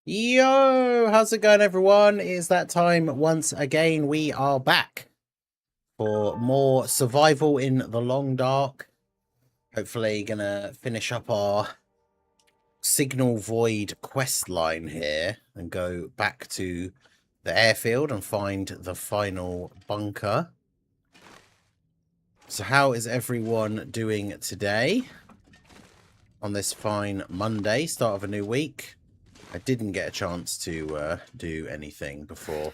Yo, how's it going, everyone? It's that time once again. We are back for more survival in the long dark. Hopefully gonna finish up our signal void quest line here and go back to the airfield and find the final bunker. So how is everyone doing today on this fine Monday, start of a new week? I didn't get a chance to do anything before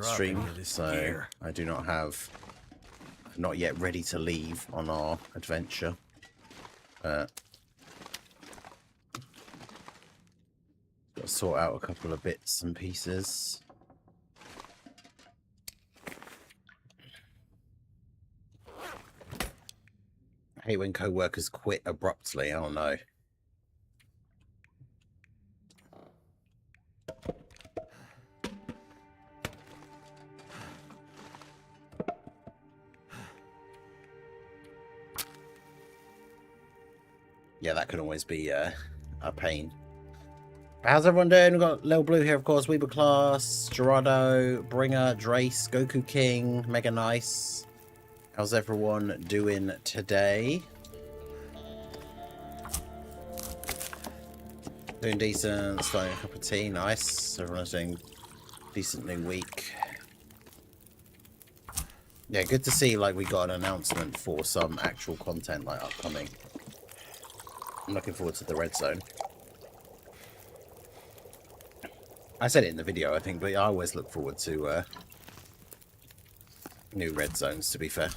stream, so I do not have, not yet ready to leave on our adventure. Got to sort out a couple of bits and pieces. I hate when co-workers quit abruptly. Oh no. Yeah, that can always be a pain. How's everyone doing? We've got Lil Blue here, of course, Weeble Class, Gerardo, Bringer, Drace, Goku King, Mega Nice. How's everyone doing today? Doing decent, starting a cup of tea, nice. Everyone's doing decent new week. Yeah, good to see like we got an announcement for some actual content like upcoming. I'm looking forward to the red zone. I said it in the video, I think, but I always look forward to new red zones, to be fair.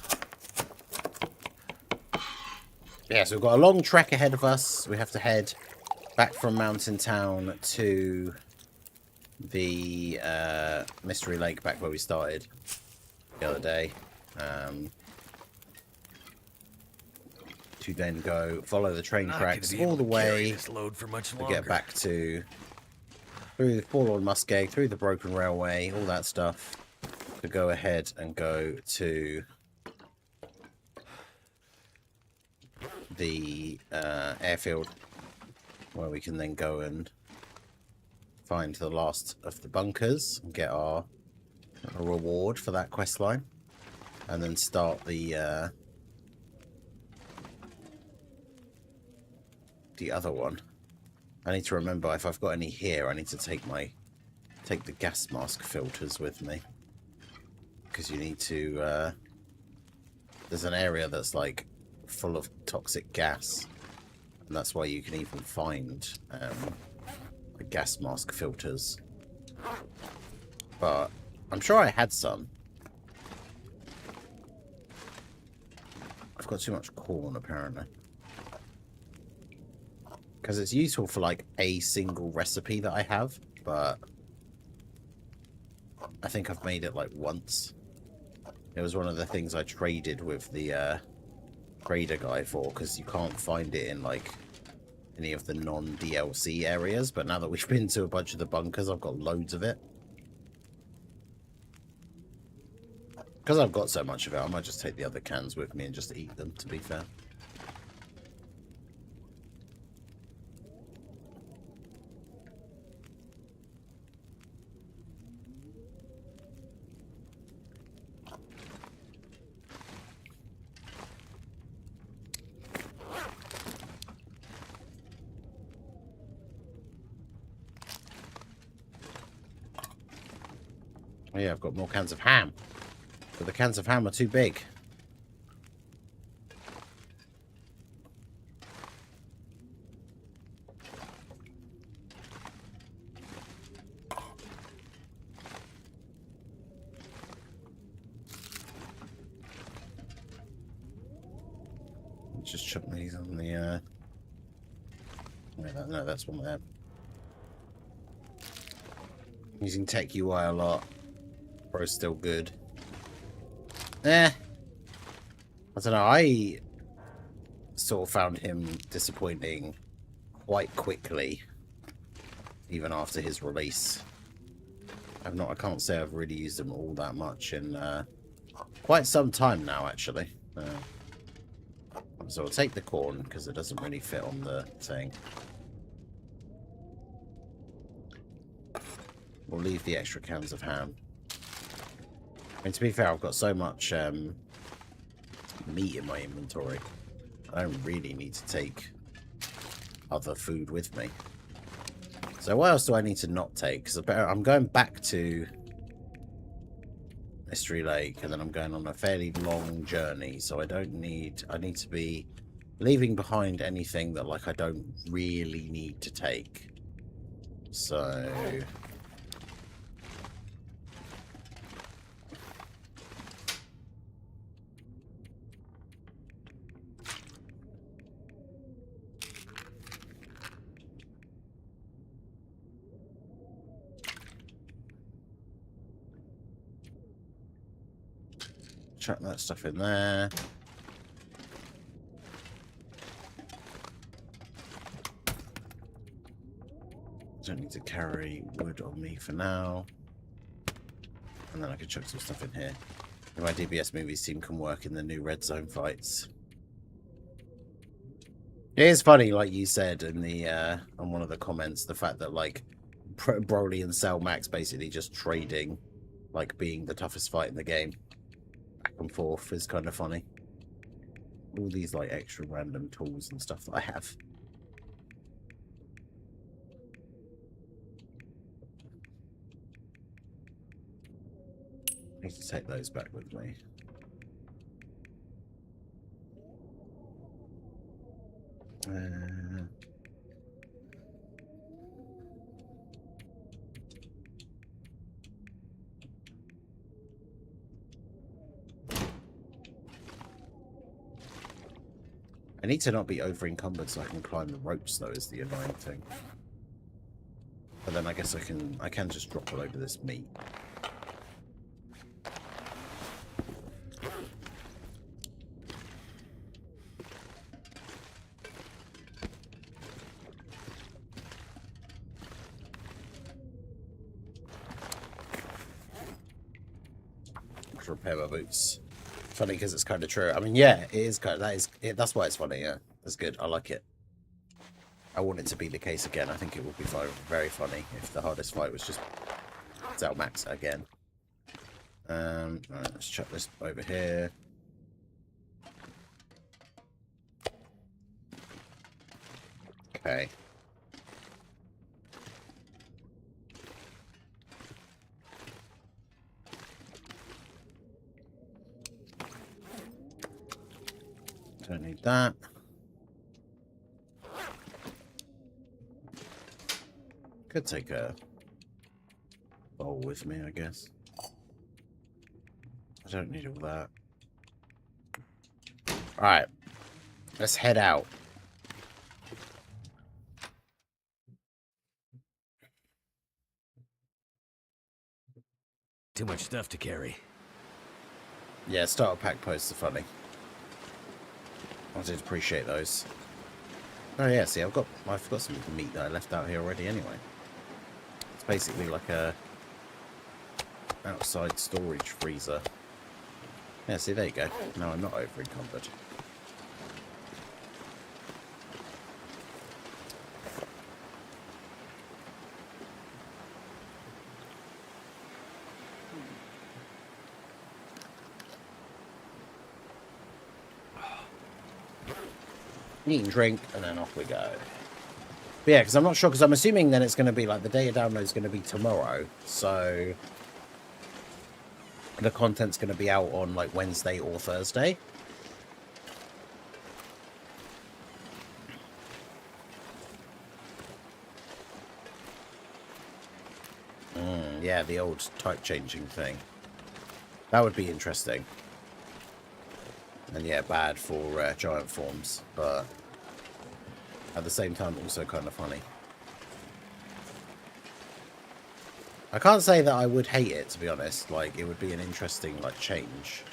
Yeah, so we've got a long trek ahead of us. We have to head back from Mountain Town to the Mystery Lake, back where we started the other day. To then go follow the train tracks all the way to get back to through the Forlorn Muskeg, through the Broken Railway, all that stuff, to go ahead and go to the airfield, where we can then go and find the last of the bunkers and get our reward for that quest line, and then start the other one. I need to remember if I've got any here, I need to take the gas mask filters with me, because you need to there's an area that's like full of toxic gas, and that's why you can even find the gas mask filters. But I'm sure I had some. I've got too much corn apparently, because it's useful for like a single recipe that I have, but I think I've made it like once. It was one of the things I traded with the trader guy for, because you can't find it in like any of the non-DLC areas, but now that we've been to a bunch of the bunkers, I've got loads of it. Because I've got so much of it, I might just take the other cans with me and just eat them, to be fair. Oh yeah, I've got more cans of ham. But the cans of ham are too big. Just chuck these on the no, that's one there. Using Tech UI a lot. Bro's still good. I don't know, I sort of found him disappointing quite quickly, even after his release. I can't say I've really used him all that much in quite some time now, actually. So I'll take the corn, because it doesn't really fit on the thing. We'll leave the extra cans of ham. I mean, to be fair, I've got so much meat in my inventory. I don't really need to take other food with me. So what else do I need to not take? Because I'm going back to Mystery Lake, and then I'm going on a fairly long journey, so I need to be leaving behind anything that, like, I don't really need to take. So chuck that stuff in there. Don't need to carry wood on me for now. And then I can chuck some stuff in here. And my DBS movies team can work in the new red zone fights. It is funny, like you said in the on one of the comments, the fact that like Broly and Cell Max basically just trading, like being the toughest fight in the game, back and forth, is kind of funny. All these like extra random tools and stuff that I have. I need to take those back with me. I need to not be over encumbered so I can climb the ropes, though, is the annoying thing. But then I guess I can just drop all over this meat. To repair my boots. Funny because it's kind of true. I mean, yeah, it is kind of, that's why it's funny. Yeah, that's good. I like it. I want it to be the case again. I think it would be very funny if the hardest fight was just Cell Max again. Right, let's chuck this over here. Okay. Don't need that. Could take a bowl with me, I guess. I don't need all that. Alright. Let's head out. Too much stuff to carry. Yeah, starter pack posts are funny. I did appreciate those. Oh yeah, see, I've got some meat that I left out here already anyway. It's basically like a outside storage freezer. Yeah, see, there you go. No, I'm not over encumbered. Eat and drink, and then off we go. But yeah, because I'm not sure, because I'm assuming then it's going to be like the day of download is going to be tomorrow, so the content's going to be out on like Wednesday or Thursday. Yeah, the old type changing thing. That would be interesting. And yeah, bad for giant forms, but at the same time also kind of funny. I can't say that I would hate it, to be honest. Like, it would be an interesting like change.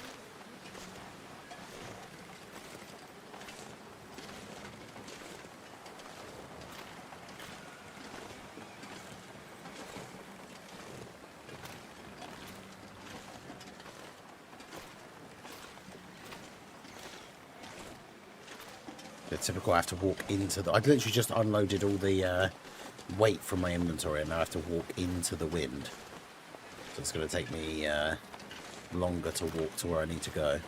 Typical, I have to walk into the... I literally just unloaded all the weight from my inventory, and now I have to walk into the wind. So it's going to take me longer to walk to where I need to go.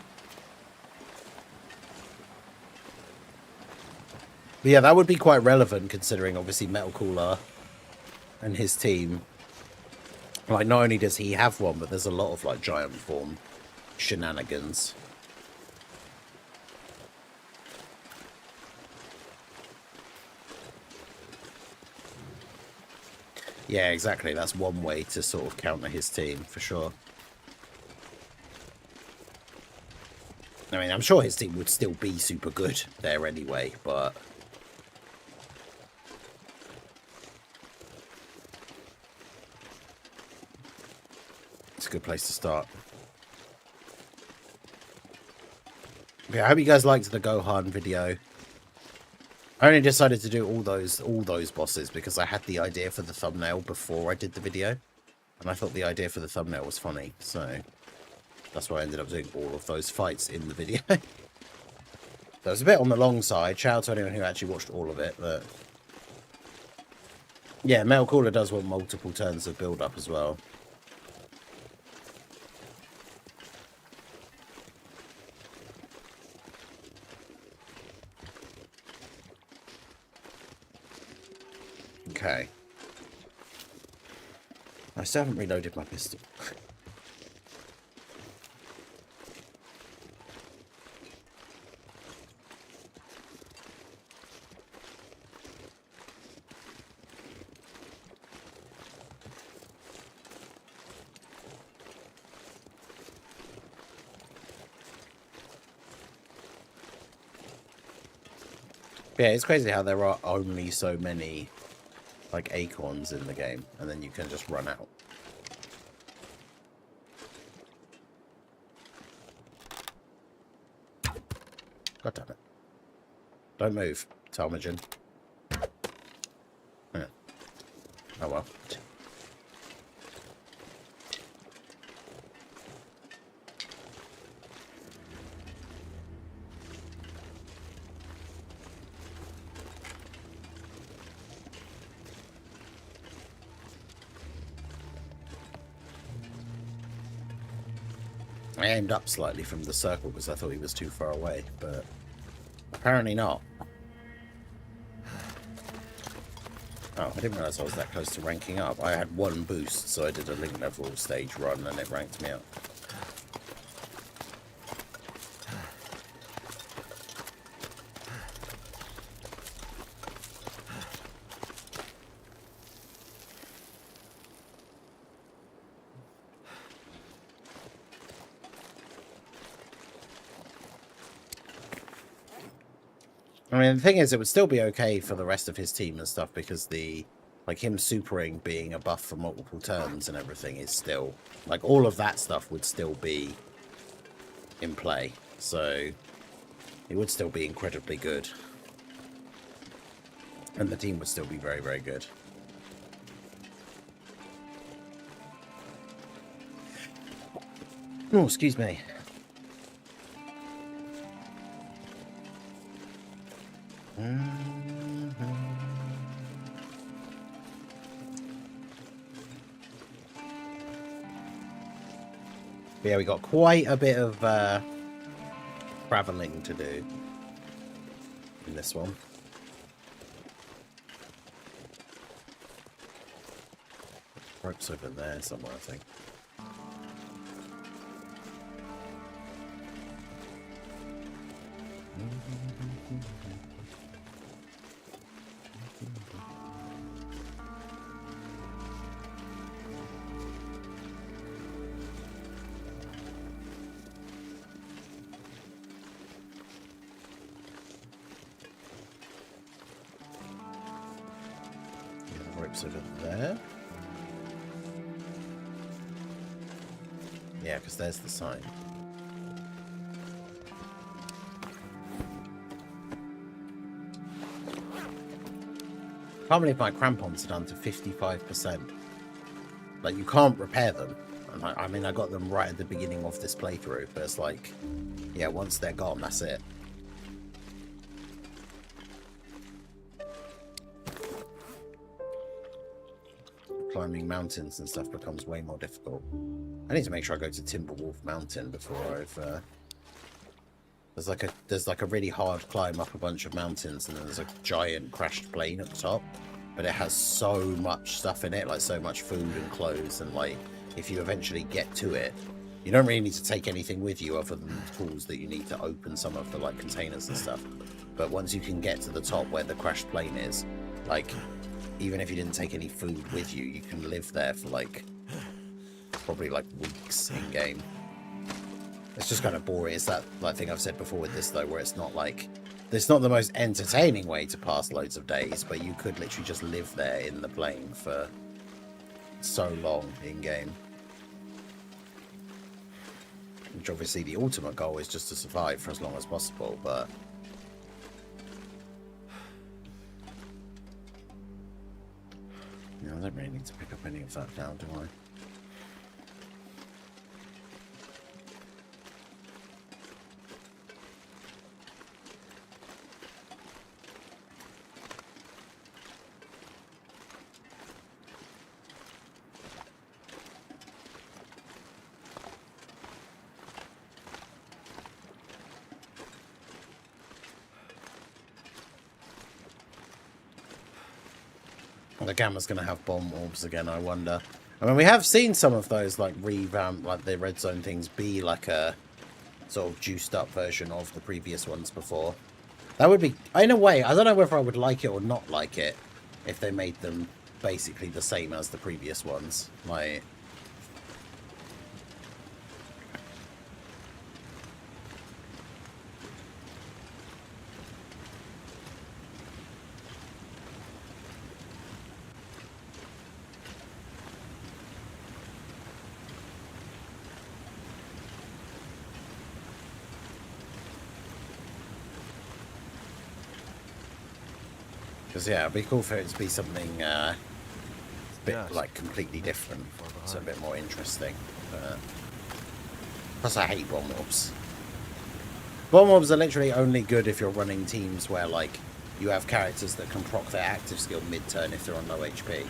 But yeah, that would be quite relevant considering obviously Metal Cooler and his team. Like, not only does he have one, but there's a lot of like giant form shenanigans. Yeah, exactly. That's one way to sort of counter his team, for sure. I mean, I'm sure his team would still be super good there anyway, but... it's a good place to start. Okay, I hope you guys liked the Gohan video. I only decided to do all those bosses because I had the idea for the thumbnail before I did the video. And I thought the idea for the thumbnail was funny, so that's why I ended up doing all of those fights in the video. That was a bit on the long side. Shout out to anyone who actually watched all of it, but... yeah, Metal Cooler does want multiple turns of build-up as well. Okay. I still haven't reloaded my pistol. Yeah, it's crazy how there are only so many like acorns in the game, and then you can just run out. God damn it. Don't move, Talmagen. Yeah. Oh well. I aimed up slightly from the circle because I thought he was too far away, but apparently not. Oh, I didn't realise I was that close to ranking up. I had one boost, so I did a link level stage run and it ranked me up. I mean, the thing is, it would still be okay for the rest of his team and stuff because like him supering being a buff for multiple turns and everything is still, like, all of that stuff would still be in play. So it would still be incredibly good. And the team would still be very, very good. Oh, excuse me. Yeah, we got quite a bit of traveling to do in this one. Rope's over there somewhere, I think. Over there. Yeah, because there's the sign. Can't believe my crampons are down to 55%. Like, you can't repair them. And I mean, I got them right at the beginning of this playthrough, but it's like, yeah, once they're gone, that's it. climbing mountains and stuff becomes way more difficult. I need to make sure I go to Timberwolf Mountain before I've... There's like a really hard climb up a bunch of mountains, and then there's a giant crashed plane at the top. But it has so much stuff in it, like so much food and clothes, and like if you eventually get to it, you don't really need to take anything with you other than the tools that you need to open some of the like containers and stuff. But once you can get to the top where the crashed plane is, like even if you didn't take any food with you, you can live there for like probably like weeks in game. It's just kind of boring. It's that like thing I've said before with this though, where it's not like it's not the most entertaining way to pass loads of days, but you could literally just live there in the plane for so long in game. Which obviously the ultimate goal is just to survive for as long as possible, but you know, I don't really need to pick up any of that now, do I? The Gamma's going to have bomb orbs again, I wonder. I mean, we have seen some of those, like, revamp, like, the red zone things be, like, a sort of juiced up version of the previous ones before. That would be, in a way, I don't know whether I would like it or not like it if they made them basically the same as the previous ones. Like... Because, yeah, it'd be cool for it to be something a bit, like, completely different. So a bit more interesting. Plus, I hate bomb orbs. Bomb orbs are literally only good if you're running teams where, like, you have characters that can proc their active skill mid-turn if they're on low HP.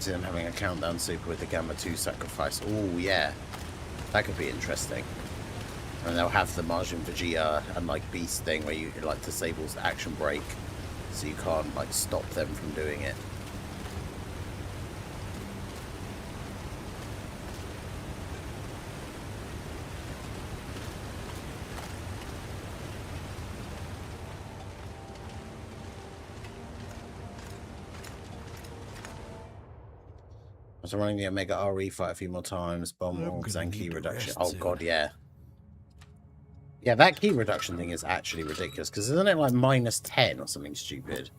Them having a countdown super with the Gamma 2 sacrifice. Oh yeah, that could be interesting. And they'll have the Majin Vegeta and like Beast thing where you like disables the action break, so you can't like stop them from doing it. So running the Omega RE fight a few more times, bomb orbs and key reduction. Oh god, yeah. Yeah, that key reduction thing is actually ridiculous, because isn't it like -10 or something stupid?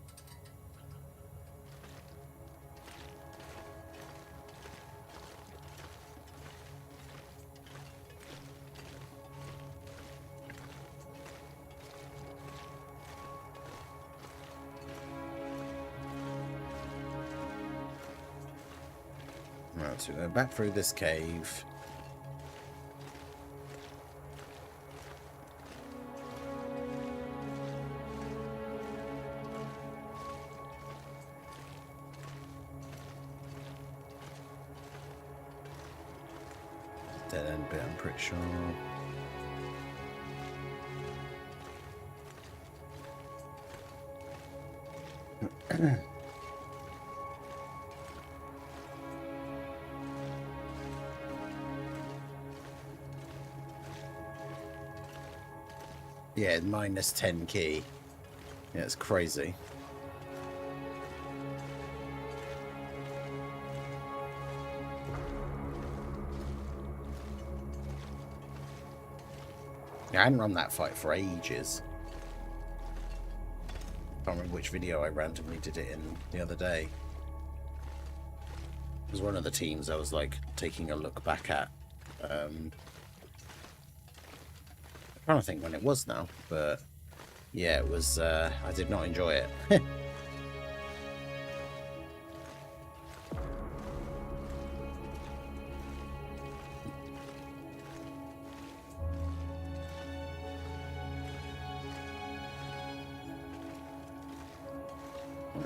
Right, so we're back through this cave. Dead end bit, I'm pretty sure. Yeah, -10 key. Yeah, it's crazy. Yeah, I hadn't run that fight for ages. Can't remember which video I randomly did it in the other day. It was one of the teams I was like taking a look back at. I'm trying to think when it was now, but yeah, it was. I did not enjoy it.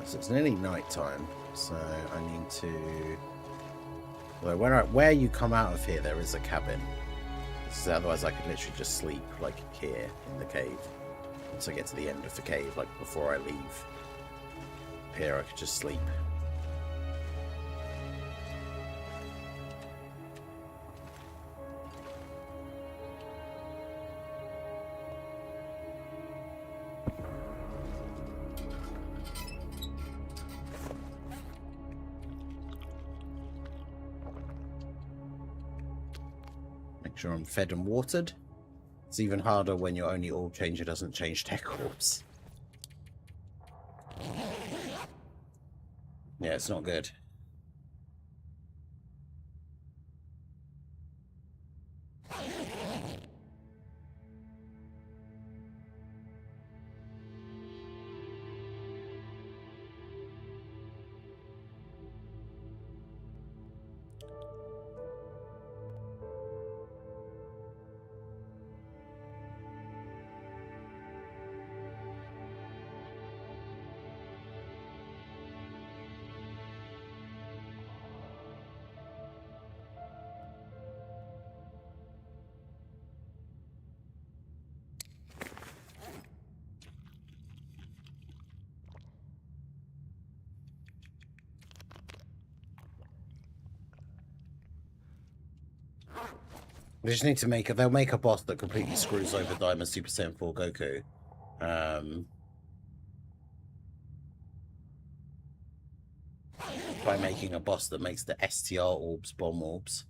So it's nearly night time, so I need to. Well, where you come out of here, there is a cabin. So otherwise, I could literally just sleep like here in the cave. Once I get to the end of the cave, like before I leave here, I could just sleep. Make sure I'm fed and watered. It's even harder when your only orb changer doesn't change tech orbs. Yeah, it's not good. We just need to make they'll make a boss that completely screws over Diamond Super Saiyan 4 Goku. By making a boss that makes the STR orbs bomb orbs.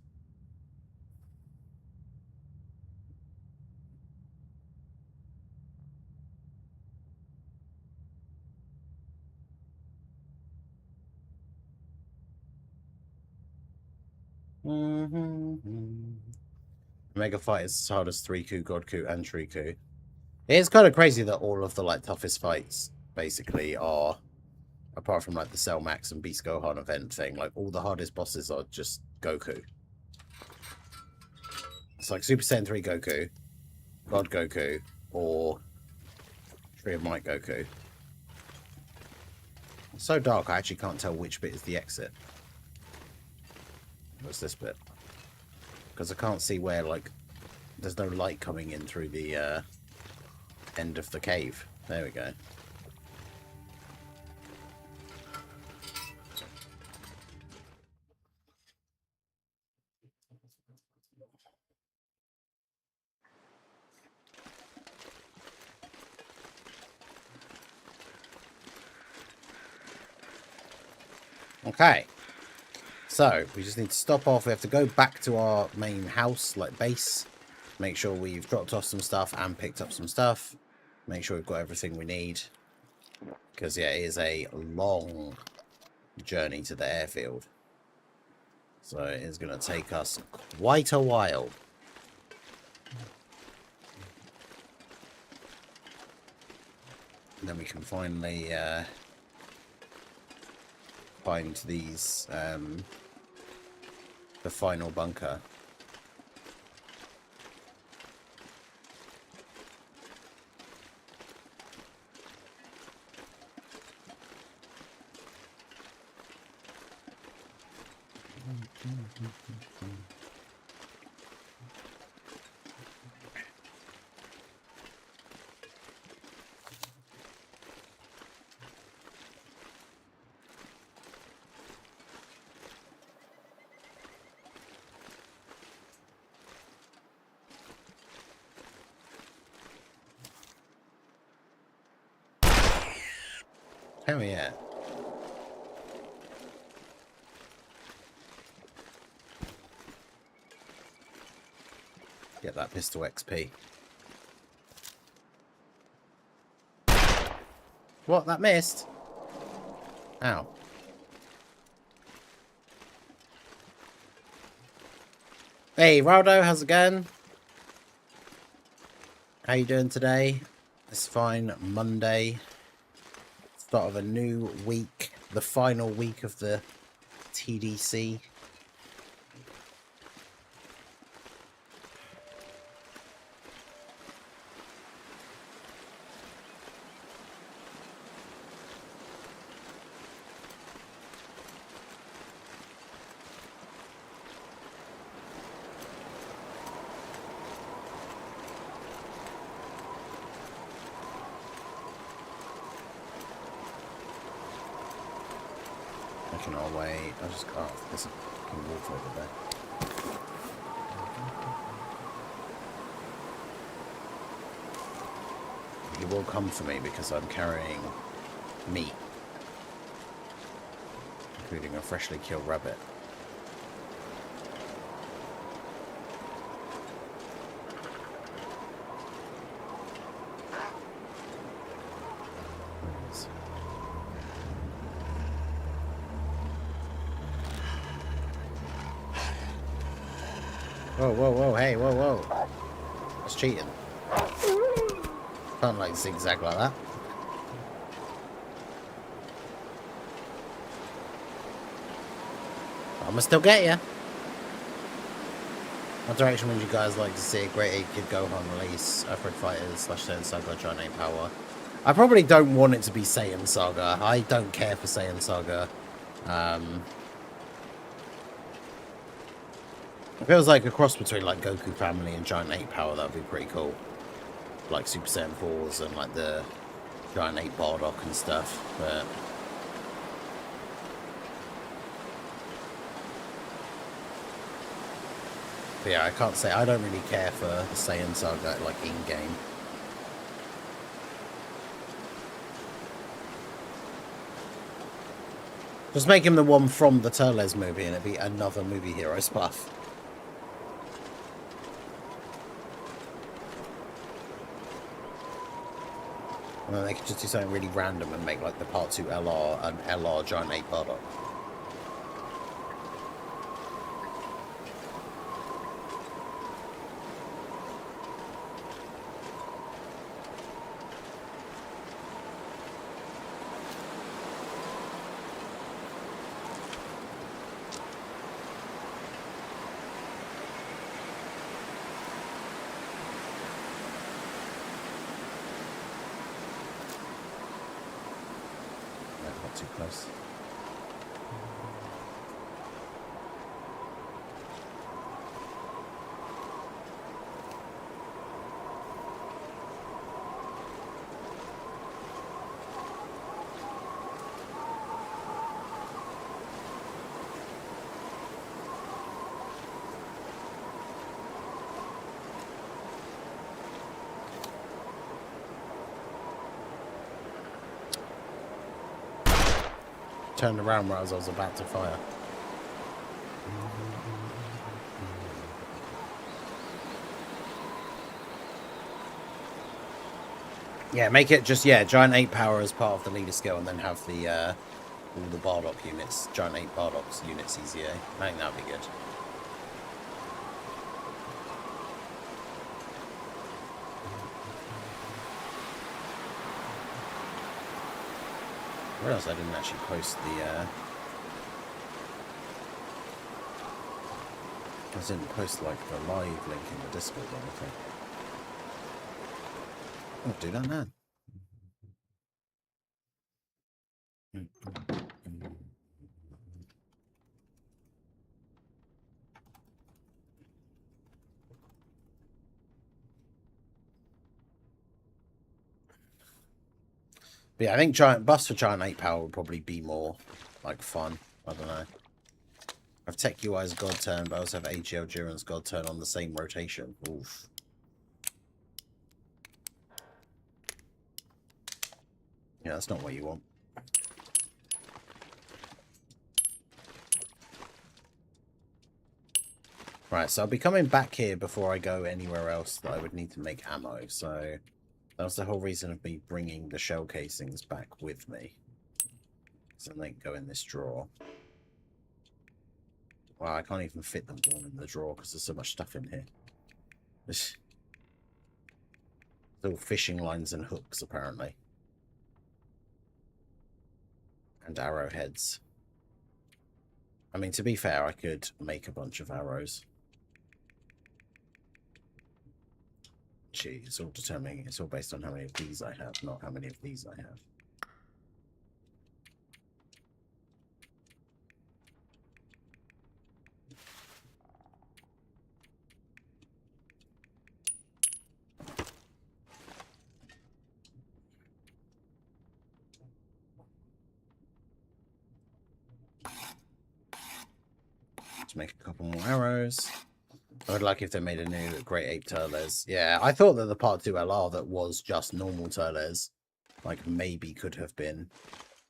Mega fight is as hard as 3-coup, God-coup, and Tree-coup. It's kind of crazy that all of the like toughest fights basically are, apart from like the Cell Max and Beast Gohan event thing, like all the hardest bosses are just Goku. It's like Super Saiyan 3 Goku, God Goku, or Tree of Might Goku. It's so dark I actually can't tell which bit is the exit. What's this bit? Because I can't see where, like, there's no light coming in through the end of the cave. There we go. Okay. So, we just need to stop off. We have to go back to our main house, like base. Make sure we've dropped off some stuff and picked up some stuff. Make sure we've got everything we need. Because, yeah, it is a long journey to the airfield. So, it is going to take us quite a while. And then we can finally find these, the final bunker. Hell yeah. Get that pistol XP. What? That missed? Ow. Hey, Raldo, how's it going? How you doing today? It's fine. Monday. Start of a new week. The final week of the TDC. Making our way. I just can't. There's a fucking water over there. He will come for me because I'm carrying meat, including a freshly killed rabbit. Whoa, whoa, whoa, hey, whoa, whoa. That's cheating. Can't like zigzag like that. I'ma still get ya. What direction would you guys like to see a Great 8 Kid Gohan release? Airfield Fighters / Saiyan Saga Giant 8 Power. I probably don't want it to be Saiyan Saga. I don't care for Saiyan Saga. It feels like a cross between like Goku Family and Giant 8 Power. That would be pretty cool. Like Super Saiyan 4s and like the Giant 8 Bardock and stuff. But yeah, I can't say. I don't really care for the Saiyan Saga like in-game. Just make him the one from the Turles movie and it'd be another movie Heroes buff. And then they could just do something really random and make like the Part 2 LR and LR Giant 8 Bardock. Too close. Turned around where I was about to fire. Yeah, make it just, yeah, Giant 8 Power as part of the leader skill and then have the, all the Bardock units, Giant 8 Bardock units easier. I think that would be good. Where else I didn't actually post the, I didn't post, like, the live link in the Discord or anything. I'll do that now. But yeah, I think Bust for Giant 8 Power would probably be more, like, fun. I don't know. I have Tech UI's God Turn, but I also have AGL Jiren's God Turn on the same rotation. Oof. Yeah, that's not what you want. Right, so I'll be coming back here before I go anywhere else that I would need to make ammo, so That was the whole reason of me bringing the shell casings back with me. So they can go in this drawer. Well, I can't even fit them all in the drawer because there's so much stuff in here. It's all fishing lines and hooks, apparently. And arrowheads. I mean, to be fair, I could make a bunch of arrows. Gee, it's all determining, it's all based on how many of these I have, not how many of these I have. To make a couple more arrows. I would like if they made a new Great Ape Turles. Yeah, I thought that the Part 2 LR that was just normal Turles, like, maybe could have been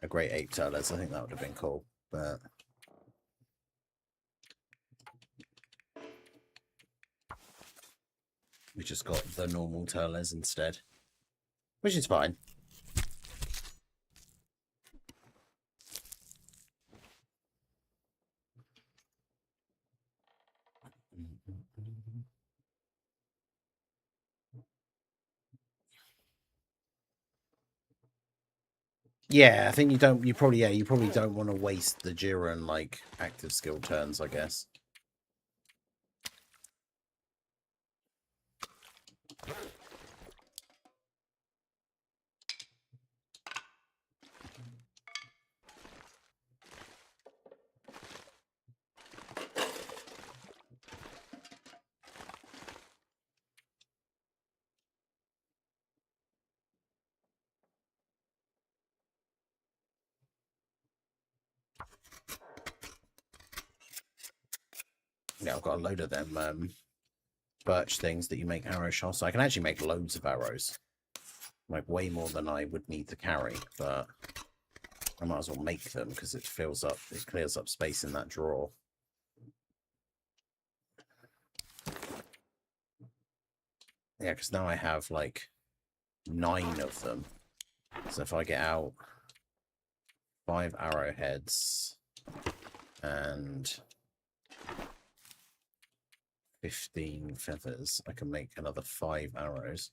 a Great Ape Turles. I think that would have been cool, but... we just got the normal Turles instead, which is fine. Yeah, I think you probably don't want to waste the Jiren, like, active skill turns, I guess. Yeah, I've got a load of them birch things that you make arrow shafts. So I can actually make loads of arrows. Like, way more than I would need to carry, but I might as well make them because it clears up space in that drawer. Yeah, because now I have, like, 9 of them. So if I get out 5 arrowheads and 15 feathers, I can make another 5 arrows.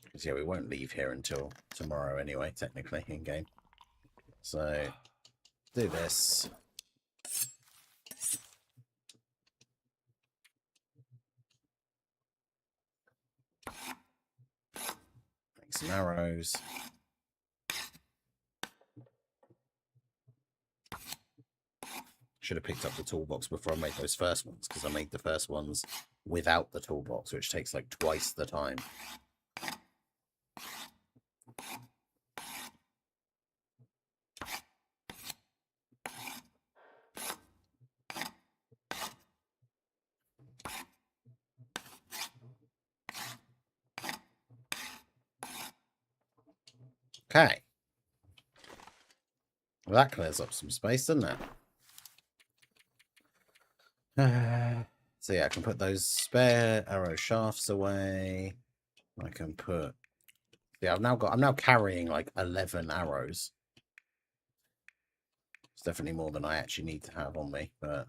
Because, yeah, we won't leave here until tomorrow anyway, technically, in-game. So, do this. Make some arrows. Should have picked up the toolbox before I made those first ones, because I made the first ones without the toolbox, which takes like twice the time. Okay. Well, that clears up some space, doesn't it? So yeah, I can put those spare arrow shafts away. I can put... yeah, I'm now carrying like 11 arrows. It's definitely more than I actually need to have on me, but...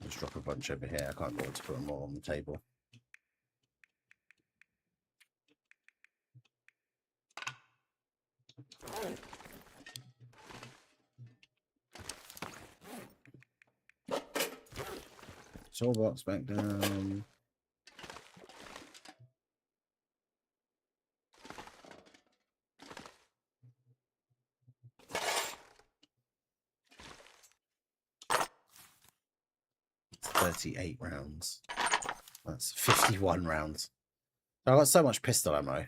let's drop a bunch over here. I can't bother to put them all on the table. Toolbox back down. It's 38 rounds. That's 51 rounds. I've got so much pistol ammo.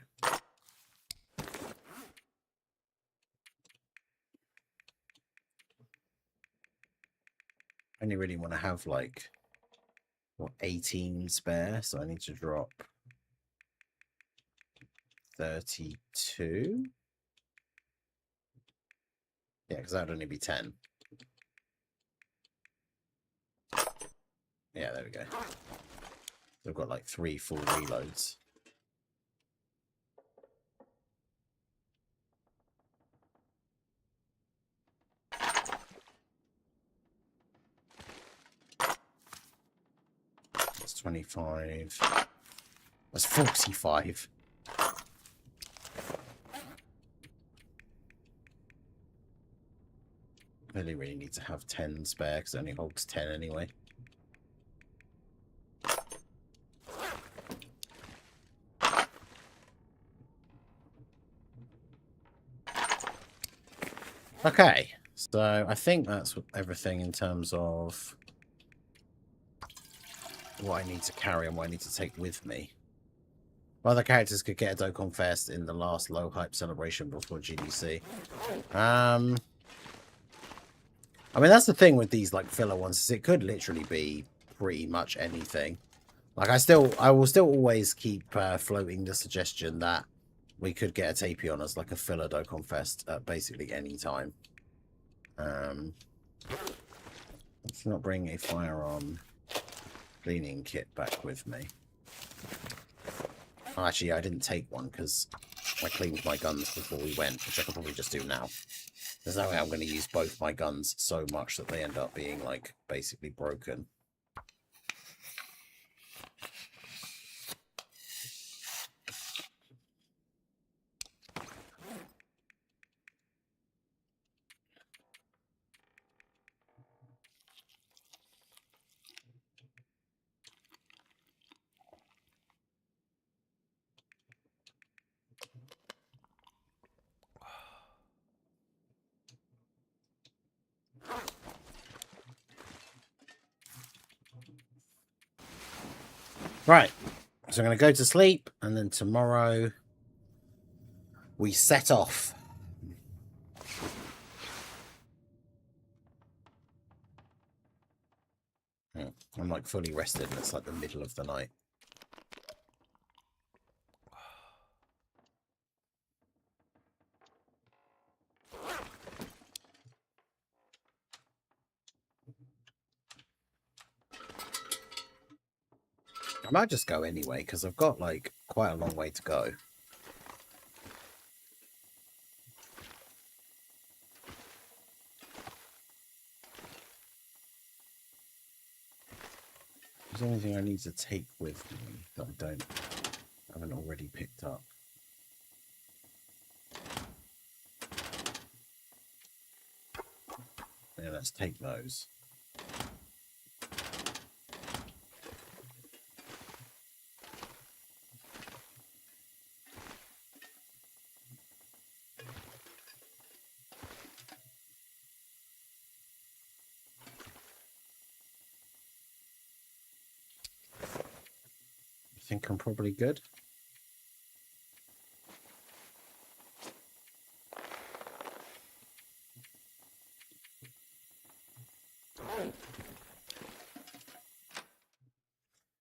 I only really want to have like, what, 18 spare, so I need to drop 32. Yeah, because that would only be 10. Yeah, there we go. We've got like 3 full reloads. That's 25. That's 45. Really need to have 10 spare because it only holds 10 anyway. Okay, so I think that's everything in terms of what I need to carry and what I need to take with me. Other characters could get a Dokkan Fest in the last low hype celebration before GDC. I mean, that's the thing with these like filler ones, is it could literally be pretty much anything. Like I will still always keep floating the suggestion that we could get a Tapion as like a filler Dokkan Fest at basically any time. Let's not bring a firearm cleaning kit back with me. Oh, actually, I didn't take one because I cleaned my guns before we went, which I could probably just do now. There's no way I'm going to use both my guns so much that they end up being, like, basically broken. Right, so I'm going to go to sleep, and then tomorrow we set off. I'm like fully rested, and it's like the middle of the night. I might just go anyway, because I've got like quite a long way to go. Is there anything I need to take with me that I haven't already picked up? Yeah, let's take those. I think I'm probably good.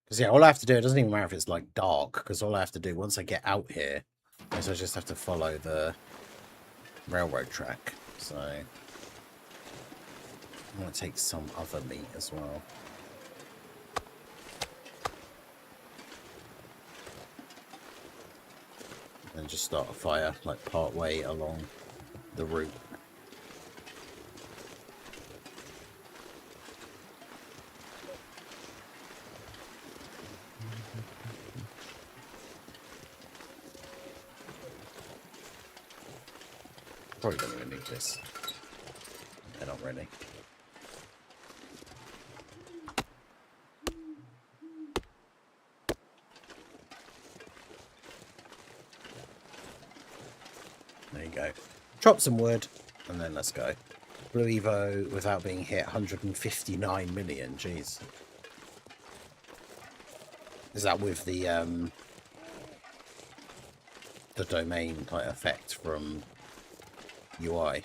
Because, yeah, all I have to do, it doesn't even matter if it's, like, dark, because all I have to do, once I get out here, is I just have to follow the railroad track. So, I'm going to take some other meat as well. And just start a fire, like, part way along the route. Probably don't even need this. Yeah, not really. There you go. Chop some wood, and then let's go. Blue Evo without being hit, 159 million. Jeez. Is that with the domain like effect from UI?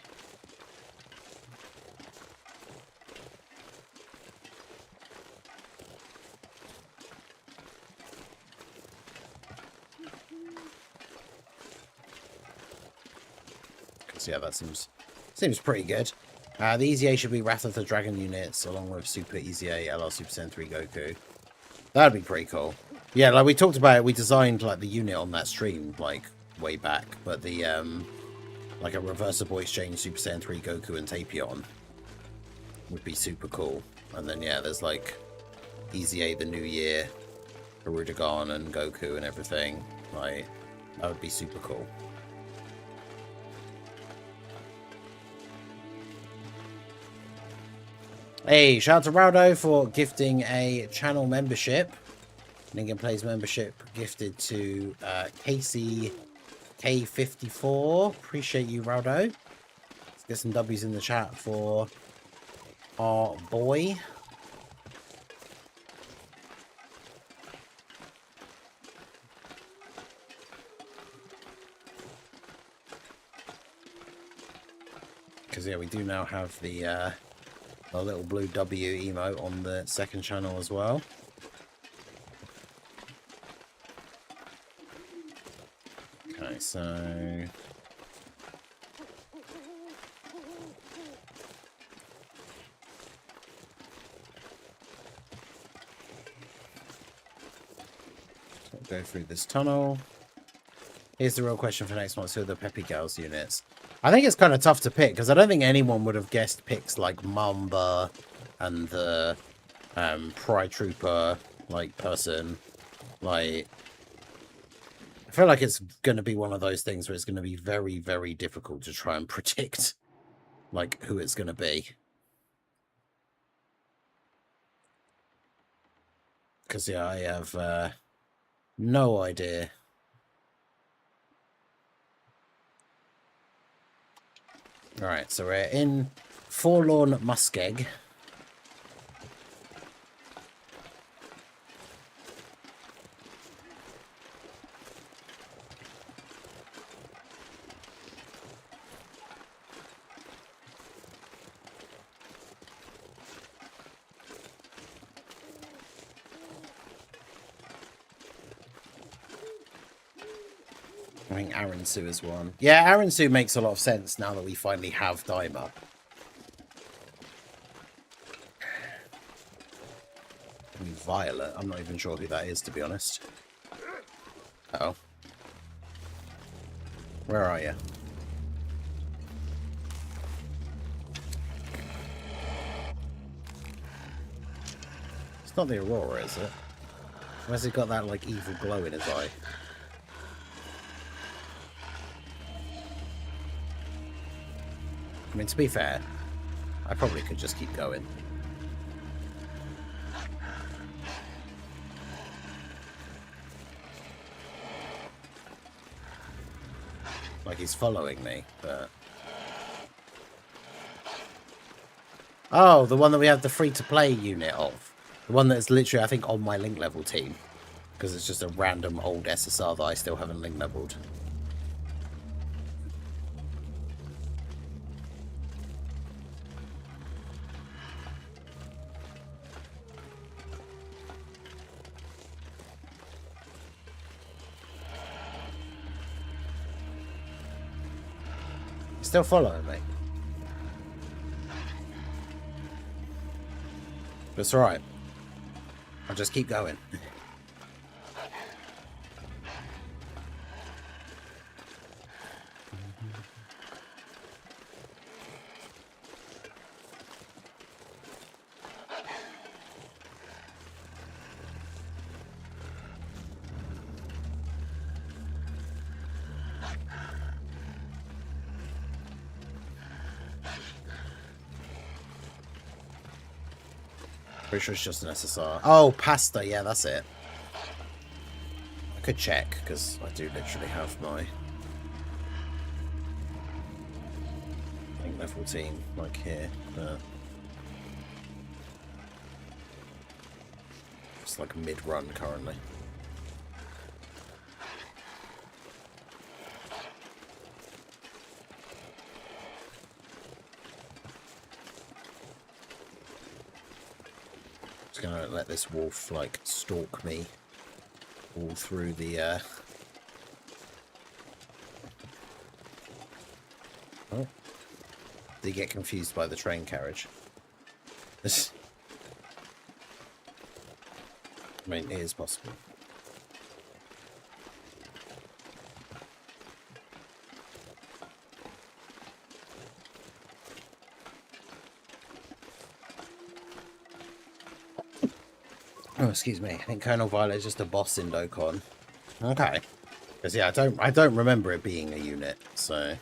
So yeah, that seems pretty good. The Easy A should be Wrath of the Dragon units along with Super Easy A LR Super Saiyan 3 Goku. That'd be pretty cool. Yeah, like we talked about it, we designed like the unit on that stream like way back, but the like a reversible exchange Super Saiyan 3 Goku and Tapion would be super cool. And then yeah, there's like Easy A the New Year, Hirudegarn and Goku and everything. Like that would be super cool. Hey, shout out to Raldo for gifting a channel membership. Ningen Plays membership gifted to Casey K54. Appreciate you, Raldo. Let's get some W's in the chat for our boy. Because yeah, we do now have the little blue W emote on the second channel as well. Okay, so go through this tunnel. Here's the real question for next month. Who are the Peppy Gals units? I think it's kind of tough to pick because I don't think anyone would have guessed picks like Mamba and the Pride Trooper like person. Like, I feel like it's going to be one of those things where it's going to be very, very difficult to try and predict like who it's going to be. Because yeah, I have no idea. Alright, so we're in Forlorn Muskeg. I think Aransu is one. Yeah, Aransu makes a lot of sense now that we finally have Daima. I mean, Violet. I'm not even sure who that is, to be honest. Uh-oh. Where are you? It's not the Aurora, is it? Where's it got that, like, evil glow in his eye? I mean, to be fair, I probably could just keep going. Like he's following me, but... Oh, the one that we have the free-to-play unit of. The one that's literally, I think, on my link level team. Because it's just a random old SSR that I still haven't link leveled. Still following me. But it's alright. I'll just keep going. Pretty sure it's just an SSR. Oh, pasta. Yeah, that's it. I could check, because I do literally have my link level team, like here. It's like mid-run currently. Gonna let this wolf like stalk me all through the Oh. Did he get confused by the train carriage? I mean, it is possible. Oh, excuse me. I think Colonel Violet is just a boss in Dokkan. Okay. Because yeah, I don't remember it being a unit, so.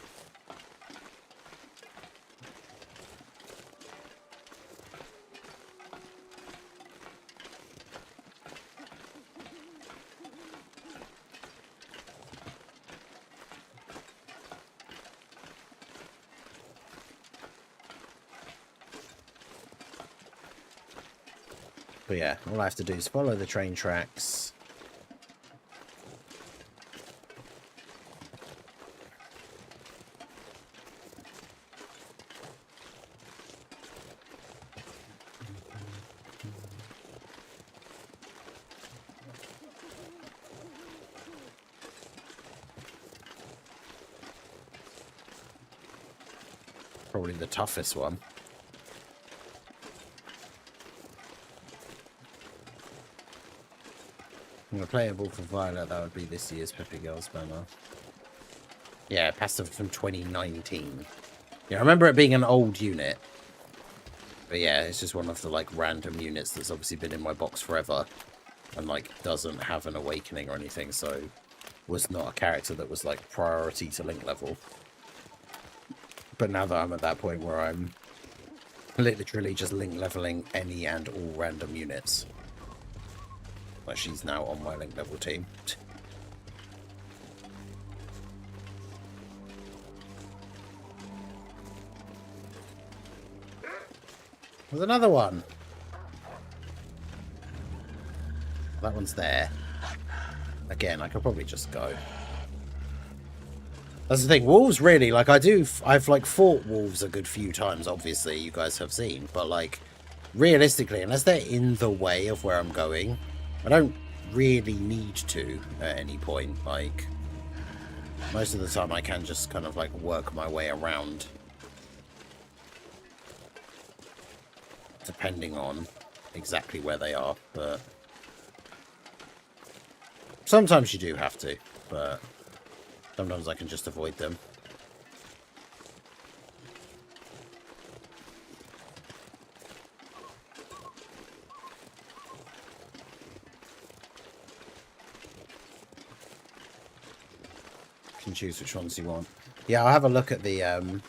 But yeah, all I have to do is follow the train tracks. Probably the toughest one. Playable for Violet, that would be this year's Peppy Girls banner. Yeah, passive from 2019. Yeah, I remember it being an old unit. But yeah, it's just one of the like random units that's obviously been in my box forever. And like doesn't have an awakening or anything, so was not a character that was like priority to link level. But now that I'm at that point where I'm literally just link leveling any and all random units. Like she's now on my link level team. There's another one. That one's there. Again, I could probably just go. That's the thing. Wolves, really, like I've like fought wolves a good few times, obviously, you guys have seen. But like, realistically, unless they're in the way of where I'm going, I don't really need to at any point. Like, most of the time I can just kind of like work my way around. Depending on exactly where they are, but sometimes you do have to, but sometimes I can just avoid them. You can choose which ones you want. Yeah, I'll have a look at the oh.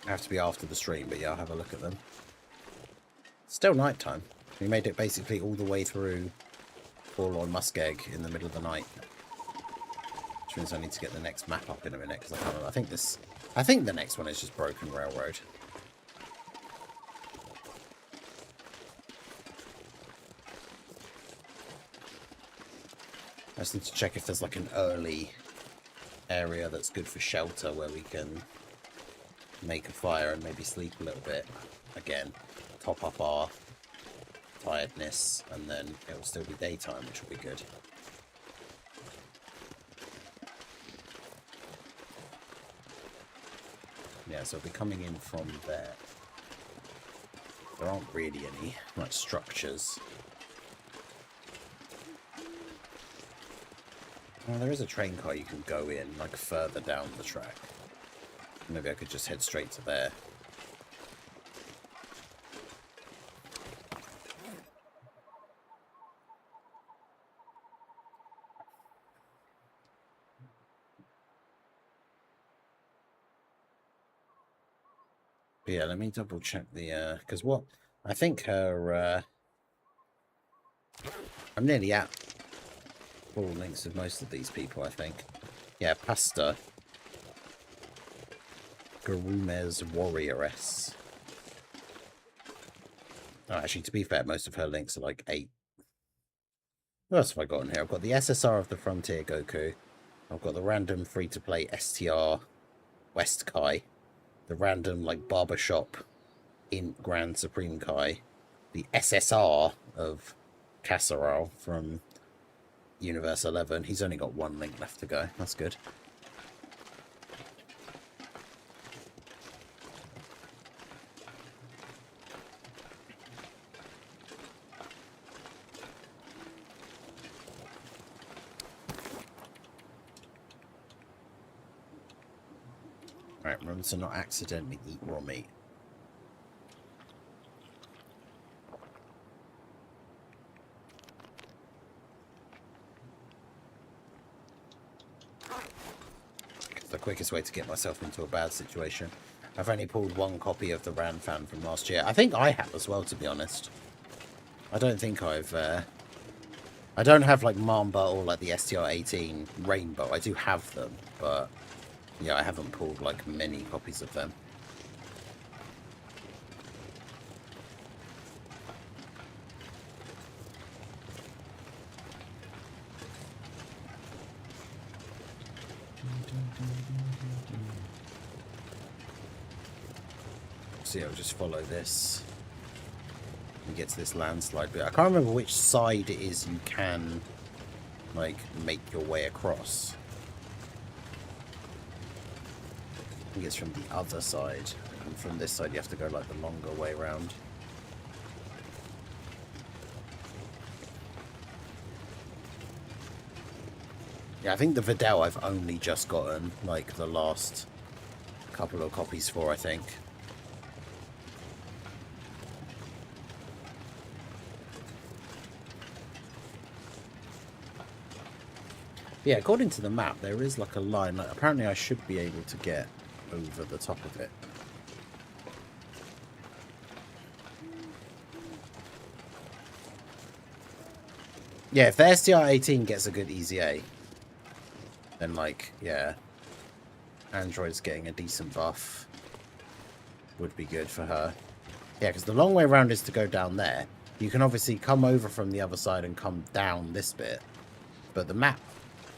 Have to be after the stream, but yeah, I'll have a look at them. Still nighttime. We made it basically all the way through Forlorn Muskeg in the middle of the night. Which means I need to get the next map up in a minute, because I can't remember. I think the next one is just Broken Railroad. I just need to check if there's like an early area that's good for shelter where we can make a fire and maybe sleep a little bit. Again, top up our tiredness, and then it will still be daytime, which will be good. Yeah, so it'll be coming in from there. There aren't really any like structures. Well, there is a train car you can go in like further down the track. Maybe I could just head straight to there. But yeah, let me double check the, because what, I think her, I'm nearly at full links of most of these people, I think. Yeah, Pasta. Garume's Warrioress. Oh, actually, to be fair, most of her links are like 8. What else have I got in here? I've got the SSR of the Frontier Goku. I've got the random free-to-play STR West Kai. The random, like, barbershop in Grand Supreme Kai. The SSR of Casserole from Universe 11. He's only got one link left to go. That's good. Right, remember to not accidentally eat raw meat. The quickest way to get myself into a bad situation. I've only pulled one copy of the Ran fan from last year. I think I have as well, to be honest. I don't think I've... I don't have, like, Mamba or, like, the STR-18 Rainbow. I do have them, but... yeah, I haven't pulled, like, many copies of them. See, I'll just follow this and get to this landslide bit. I can't remember which side it is you can, like, make your way across. I think it's from the other side, and from this side you have to go, like, the longer way around. Yeah, I think the Vidal I've only just gotten, like, the last couple of copies for, I think. Yeah, according to the map, there is like a line. Like, apparently I should be able to get over the top of it. Yeah, if the STR-18 gets a good EZA, then, like, yeah, Android's getting a decent buff would be good for her. Yeah, because the long way around is to go down there. You can obviously come over from the other side and come down this bit, but the map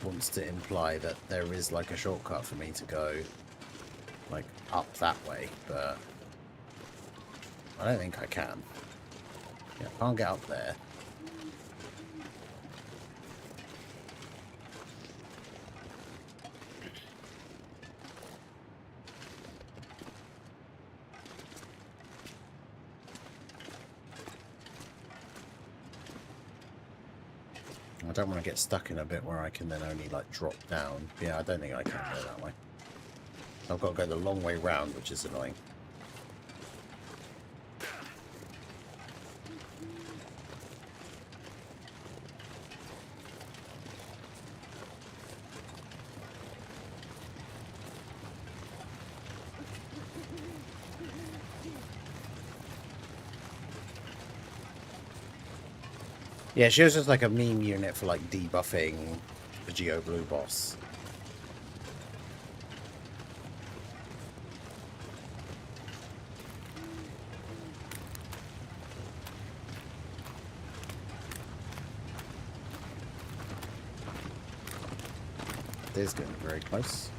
wants to imply that there is, like, a shortcut for me to go, like, up that way, but I don't think I can. Yeah, I can't get up there. I don't want to get stuck in a bit where I can then only, like, drop down. Yeah, I don't think I can go that way. I've got to go the long way round, which is annoying. Yeah, she was just like a meme unit for, like, debuffing the Geo Blue boss. This is getting very close.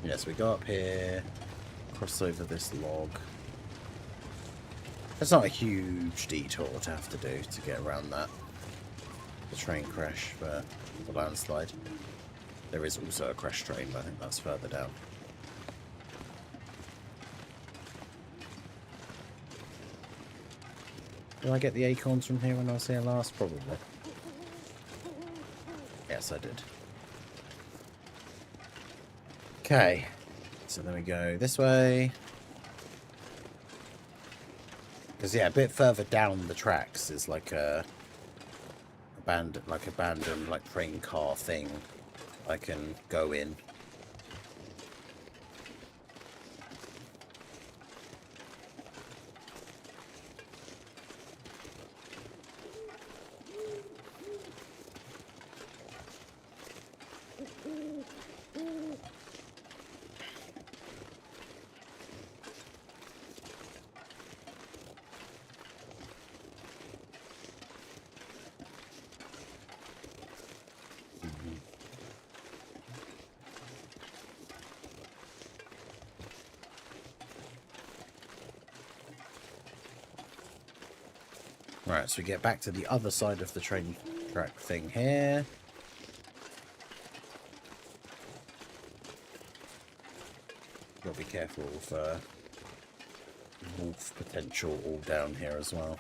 Yes, we go up here, cross over this log. It's not a huge detour to have to do to get around that. The train crash for the landslide. There is also a crash train, but I think that's further down. Did I get the acorns from here when I was here last? Probably. Yes, I did. Okay. So then we go this way. Because, yeah, a bit further down the tracks is like a abandoned like train car thing I can go in. Right, so we get back to the other side of the train track thing here. Gotta be careful of wolf potential all down here as well.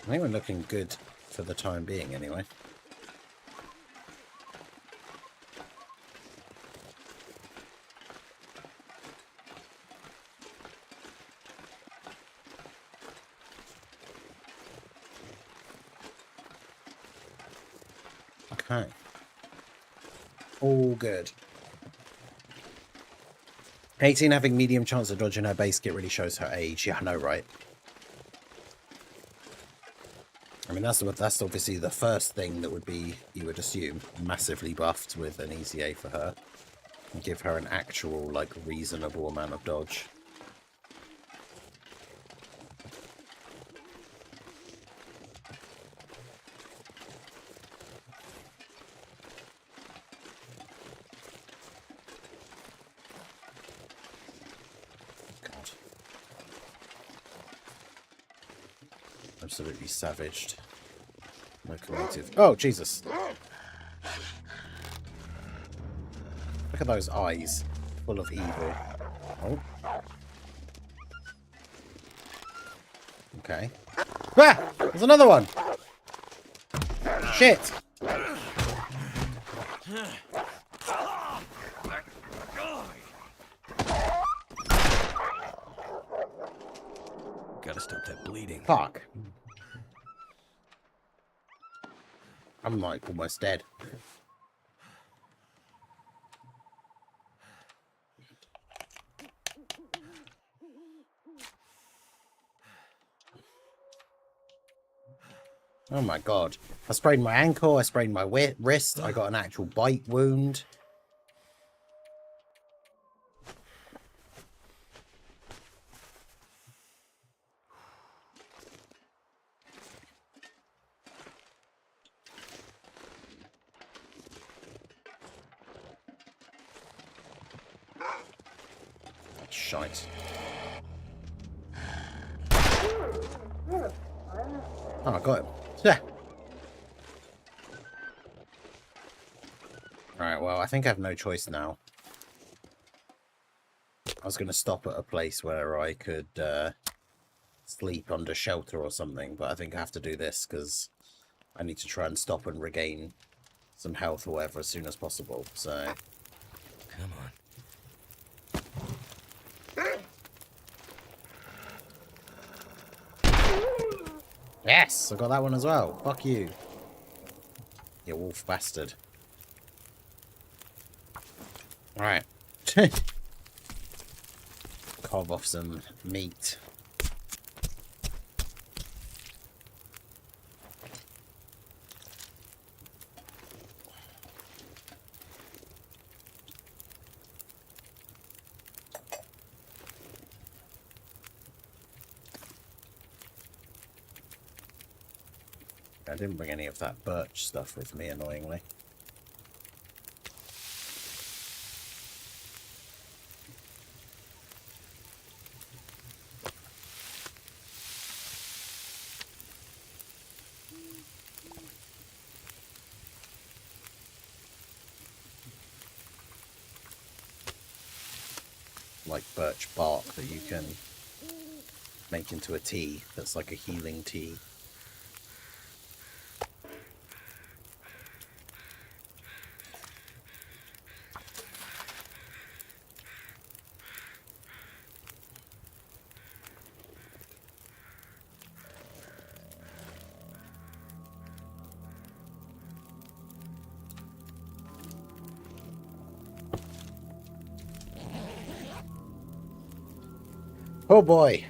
I think we're looking good for the time being, anyway. Okay. All good. 18 having medium chance of dodging her base kit really shows her age. Yeah, I know, right? I mean, that's obviously the first thing that would be, you would assume, massively buffed with an easy A for her. And give her an actual, like, reasonable amount of dodge. God. Absolutely savaged. Locomotive. Oh, Jesus. Look at those eyes. Full of evil. Oh. Okay. Ah! There's another one! Shit! Gotta stop that bleeding. Fuck. I'm like almost dead. Oh my god. I sprained my ankle, I sprained my wrist, I got an actual bite wound. Shite. Oh, I got him. Yeah. Alright, well, I think I have no choice now. I was going to stop at a place where I could sleep under shelter or something, but I think I have to do this because I need to try and stop and regain some health or whatever as soon as possible, so... Come on. Yes! I got that one as well. Fuck you. You wolf bastard. Alright. Carve off some meat. I didn't bring any of that birch stuff with me, annoyingly. Like birch bark that you can make into a tea that's like a healing tea. Oh boy.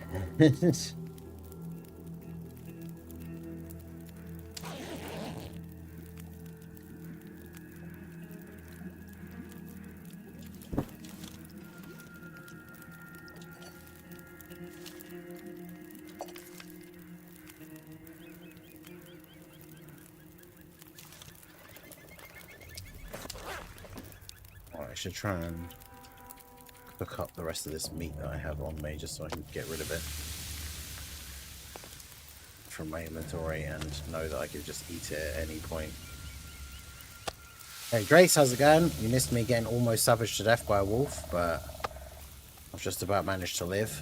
I should try and cook up the rest of this meat that I have on me just so I can get rid of it from my inventory and know that I could just eat it at any point. Hey Drace, how's it going? You missed me getting almost savaged to death by a wolf, but I've just about managed to live.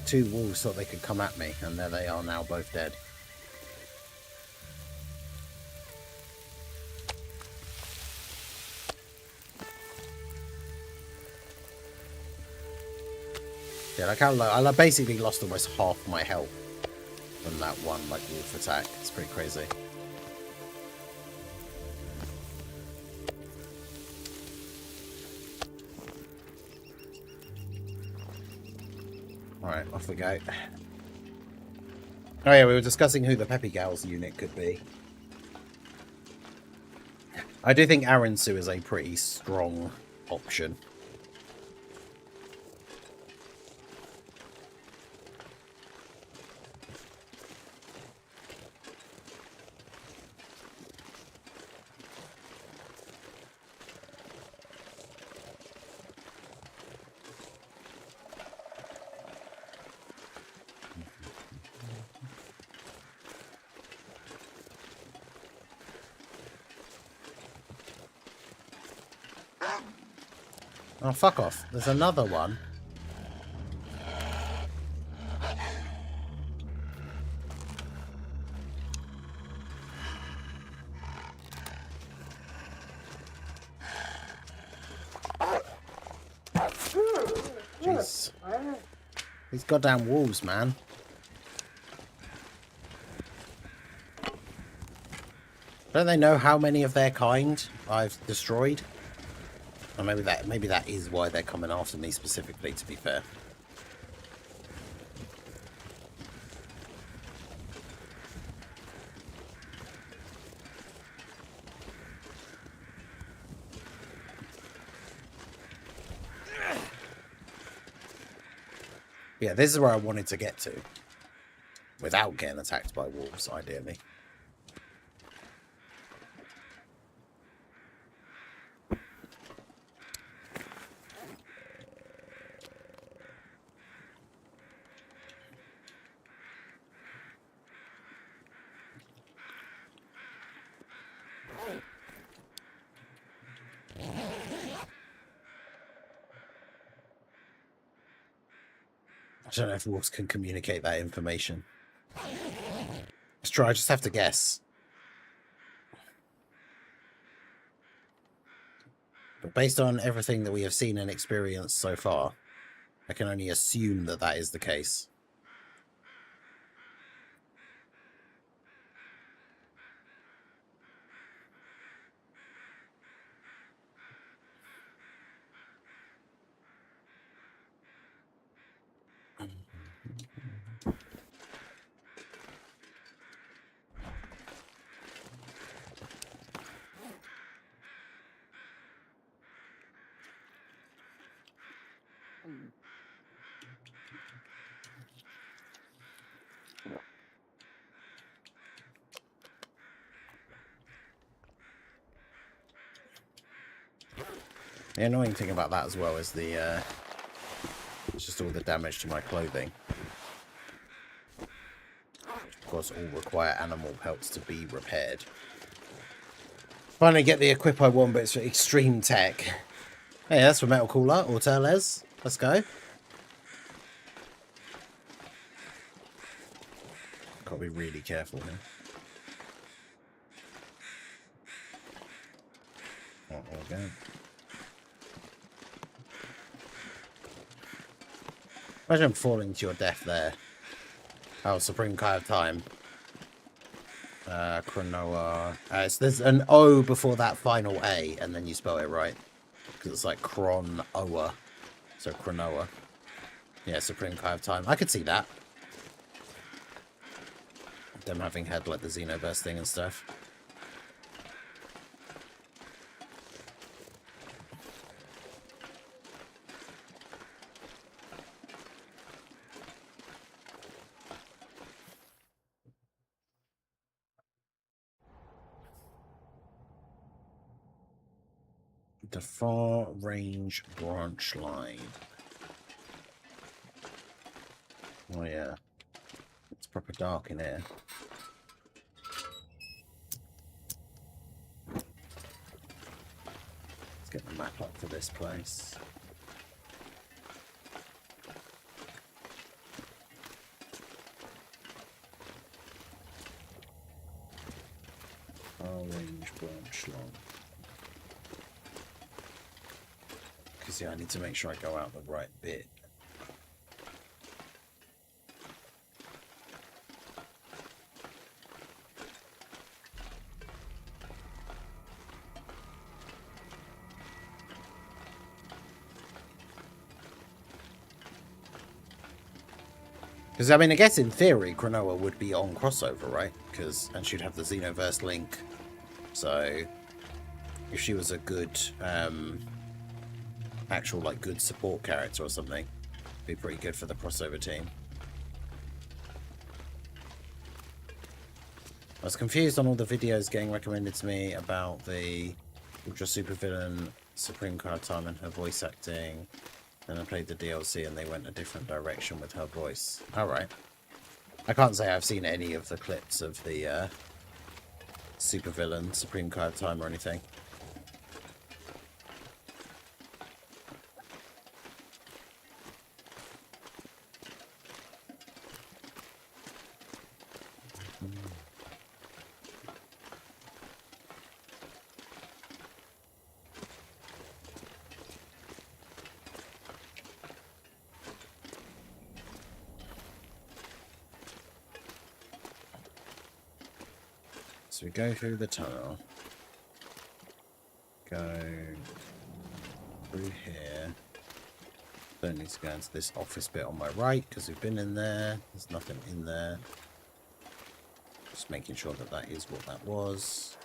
Two wolves thought they could come at me, and there they are now, both dead. Yeah, I basically lost almost half my health from that one wolf attack. It's pretty crazy. Alright, off we go. Oh yeah, we were discussing who the Peppy Gals unit could be. I do think Aransu is a pretty strong option. Oh, fuck off. There's another one. Jeez. These goddamn wolves, man. Don't they know how many of their kind I've destroyed? Or maybe that is why they're coming after me specifically, to be fair. Yeah, this is where I wanted to get to. Without getting attacked by wolves, ideally. I don't know if wolves can communicate that information. Let's try, I just have to guess. But based on everything that we have seen and experienced so far, I can only assume that that is the case. The annoying thing about that as well is the it's just all the damage to my clothing. Of course, all require animal pelts to be repaired. Finally get the equip I want, but it's for extreme tech. Hey, that's for Metal Cooler or Terles. Let's go. Gotta be really careful here. Oh, there we go. Imagine falling to your death there. Oh, Supreme Kai of Time. Chronoa. There's an O before that final A, and then you spell it right. Because it's like Chron-Oa. So Chronoa. Yeah, Supreme Kai of Time. I could see that. Them having had like the Xenoburst thing and stuff. The far range branch line. Oh yeah. It's proper dark in here. Let's get the map up for this place. Range branch line. Because yeah, I need to make sure I go out the right bit. Because, I mean, I guess in theory, Cronoa would be on crossover, right? And she'd have the Xenoverse link. So, if she was a good, actual, like, good support character or something, it'd be pretty good for the crossover team. I was confused on all the videos getting recommended to me about the Ultra Supervillain Supreme Card Time and her voice acting. Then I played the DLC and they went a different direction with her voice. Alright. I can't say I've seen any of the clips of the Supervillain Supreme Card Time or anything. So we go through the tunnel. Go through here. Don't need to go into this office bit on my right because we've been in there. There's nothing in there. Just making sure that that is what that was.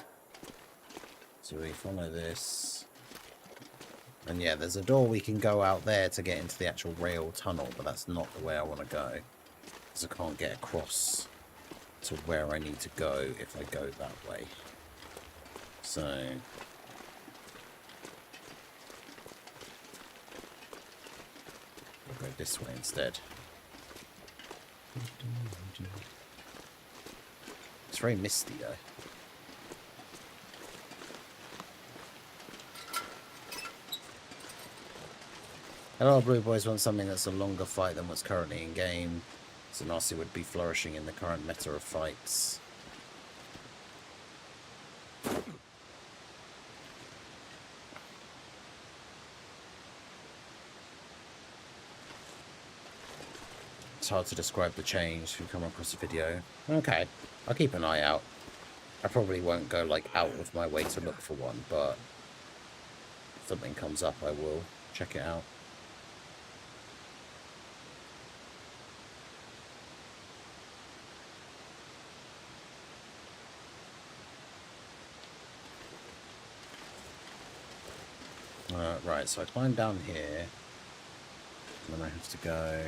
So we follow this. And yeah, there's a door we can go out there to get into the actual rail tunnel, but that's not the way I want to go. Because I can't get across to where I need to go if I go that way. So we'll go this way instead. It's very misty though. A lot of Blue Boys want something that's a longer fight than what's currently in game. Zanarsi would be flourishing in the current meta of fights. It's hard to describe the change if you come across a video. Okay, I'll keep an eye out. I probably won't go like out of my way to look for one, but if something comes up I will check it out. Right, so I climb down here, and then I have to go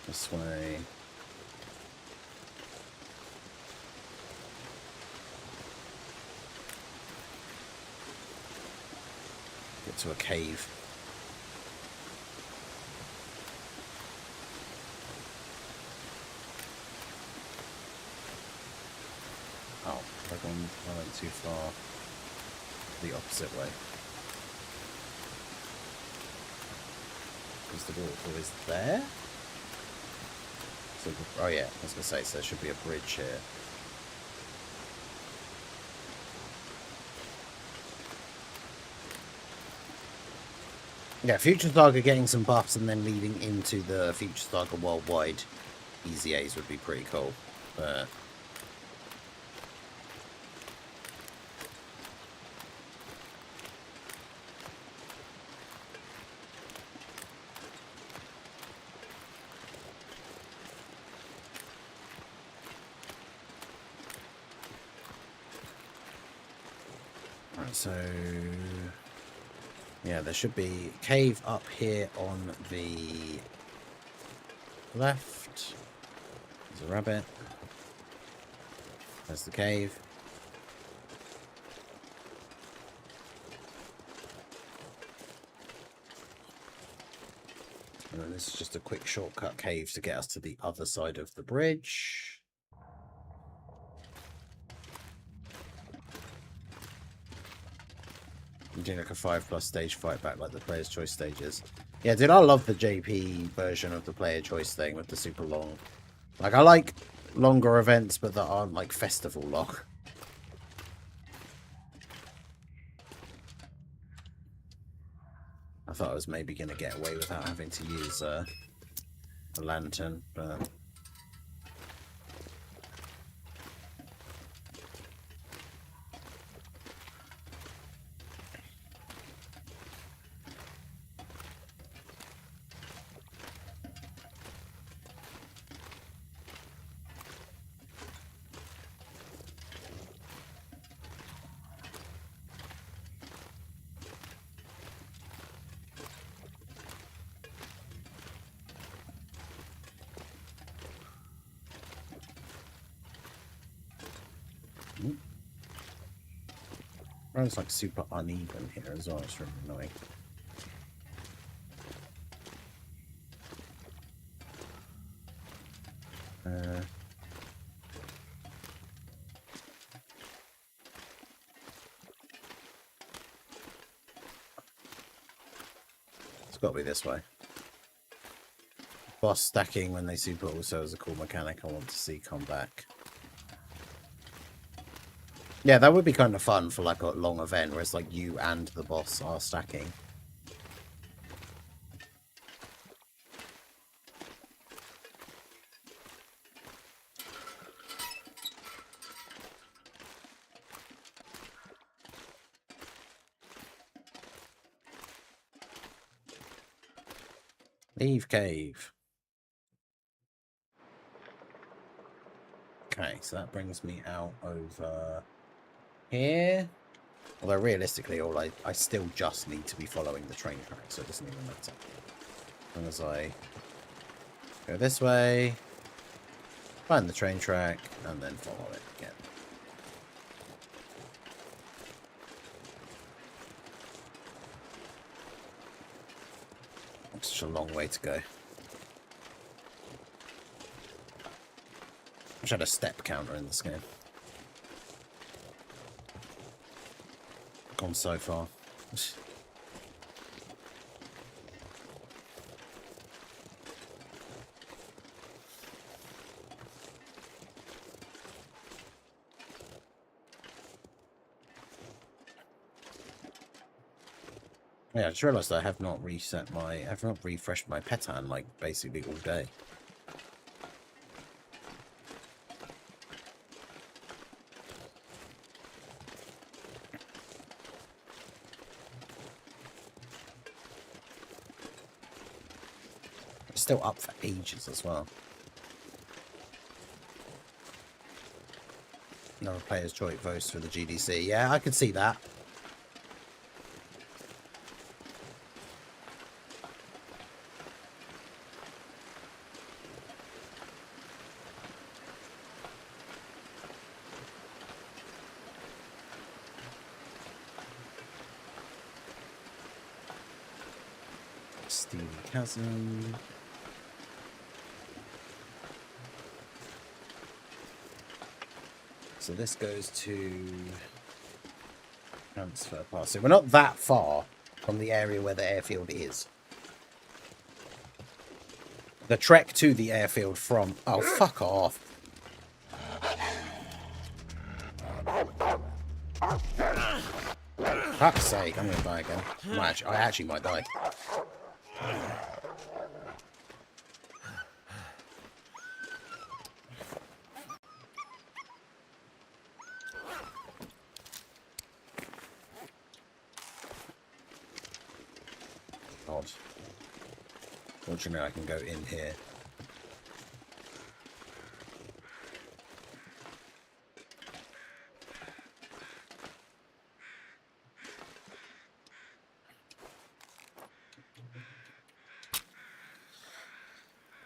this way. Get to a cave. Oh, I went too far the opposite way. Is the waterfall is there? So, oh yeah, I was going to say, so there should be a bridge here. Yeah, Future Saga getting some buffs and then leading into the Future Saga Worldwide EZAs would be pretty cool. But so, yeah, there should be a cave up here on the left. There's a rabbit. There's the cave. And then this is just a quick shortcut cave to get us to the other side of the bridge. I'm doing like a 5+ stage fight back like the player's choice stages. Yeah, dude, I love the JP version of the player choice thing with the super long. Like, I like longer events, but that aren't like festival long. I thought I was maybe going to get away without having to use a lantern, but... It's like super uneven here as well. It's really annoying. It's got to be this way. Boss stacking when they super also is a cool mechanic I want to see come back. Yeah, that would be kind of fun for like a long event where it's like you and the boss are stacking. Leave cave. Okay, so that brings me out over here. Although realistically, I still just need to be following the train track, so it doesn't even matter. As long as I go this way, find the train track, and then follow it again. It's such a long way to go. I wish I had a step counter in this game. Gone so far. Yeah, I just realised I have not refreshed my petan like basically all day. It's still up for ages as well. Another player's choice votes for the GDC. Yeah, I could see that. Steely Chasm. So this goes to transfer pass. So we're not that far from the area where the airfield is. The trek to the airfield from... Oh, fuck off. Fuck's sake, I'm going to die again. I actually might die. Odd. Fortunately, I can go in here.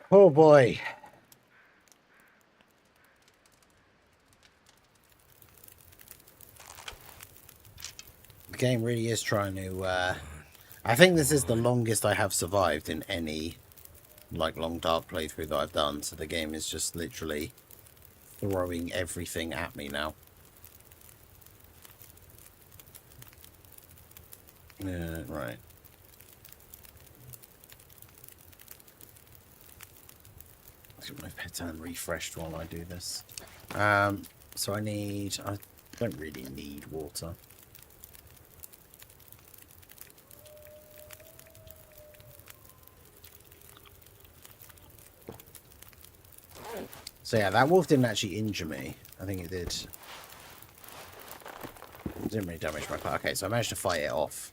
Oh boy. The game really is trying to... I think this is the longest I have survived in any like long dark playthrough that I've done, so the game is just literally throwing everything at me now. Right. Let's get my pattern refreshed while I do this. So I don't really need water. So yeah, that wolf didn't actually injure me. I think it did. It didn't really damage my car. Okay, so I managed to fight it off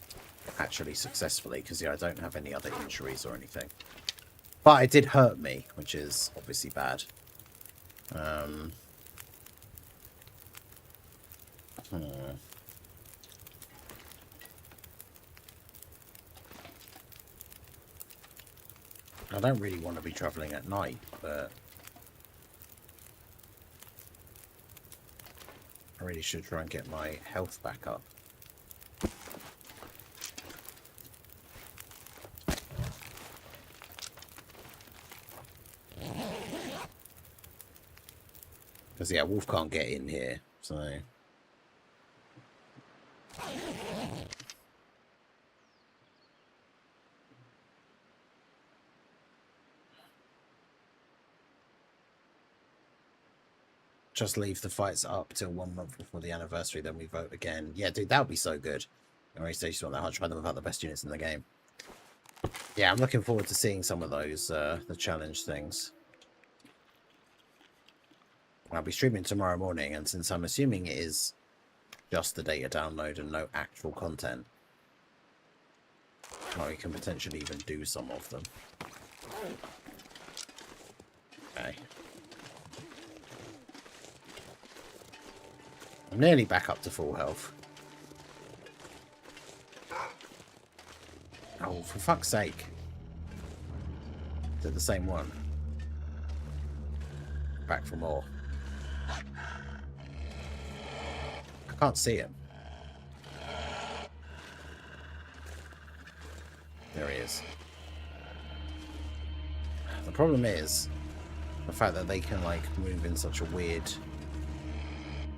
actually successfully because yeah, I don't have any other injuries or anything. But it did hurt me, which is obviously bad. I don't really want to be travelling at night, but I really should try and get my health back up. Because yeah, wolf can't get in here, so... Just leave the fights up till 1 month before the anniversary, then we vote again. Yeah, dude, that would be so good. Alright, so you just want that 100 about the best units in the game. Yeah, I'm looking forward to seeing some of those, the challenge things. I'll be streaming tomorrow morning, and since I'm assuming it is just the data download and no actual content, well, we can potentially even do some of them. Okay. I'm nearly back up to full health. Oh, for fuck's sake. Is it the same one? Back for more. I can't see him. There he is. The problem is the fact that they can like move in such a weird...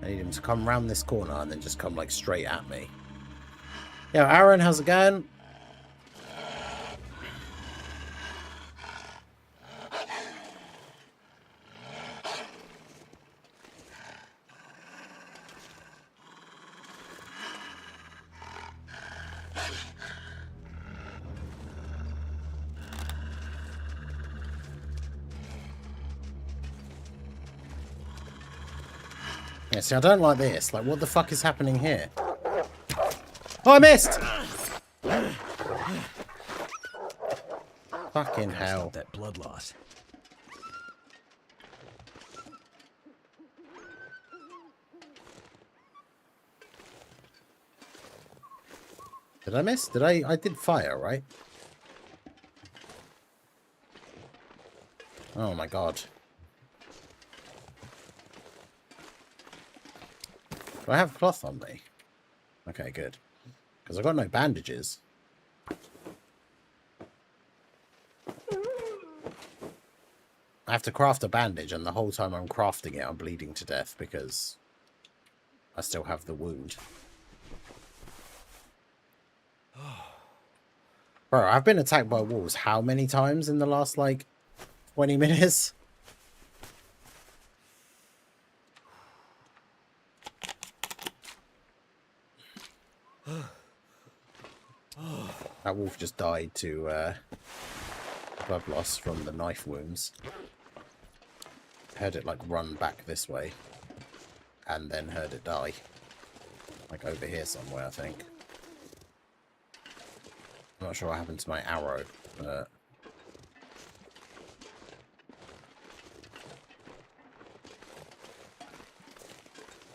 I need him to come round this corner and then just come like straight at me. Yo, Aaron, how's it going? Yeah, see, I don't like this. Like, what the fuck is happening here? Oh, I missed! Fucking hell. That blood loss. Did I miss? Did I did fire, right? Oh my god. Do I have cloth on me? Okay, good. Because I've got no bandages. I have to craft a bandage, and the whole time I'm crafting it, I'm bleeding to death because I still have the wound. Bro, I've been attacked by wolves how many times in the last, like, 20 minutes? That wolf just died to blood loss from the knife wounds. Heard it like run back this way and then heard it die. Like over here somewhere, I think. I'm not sure what happened to my arrow, but...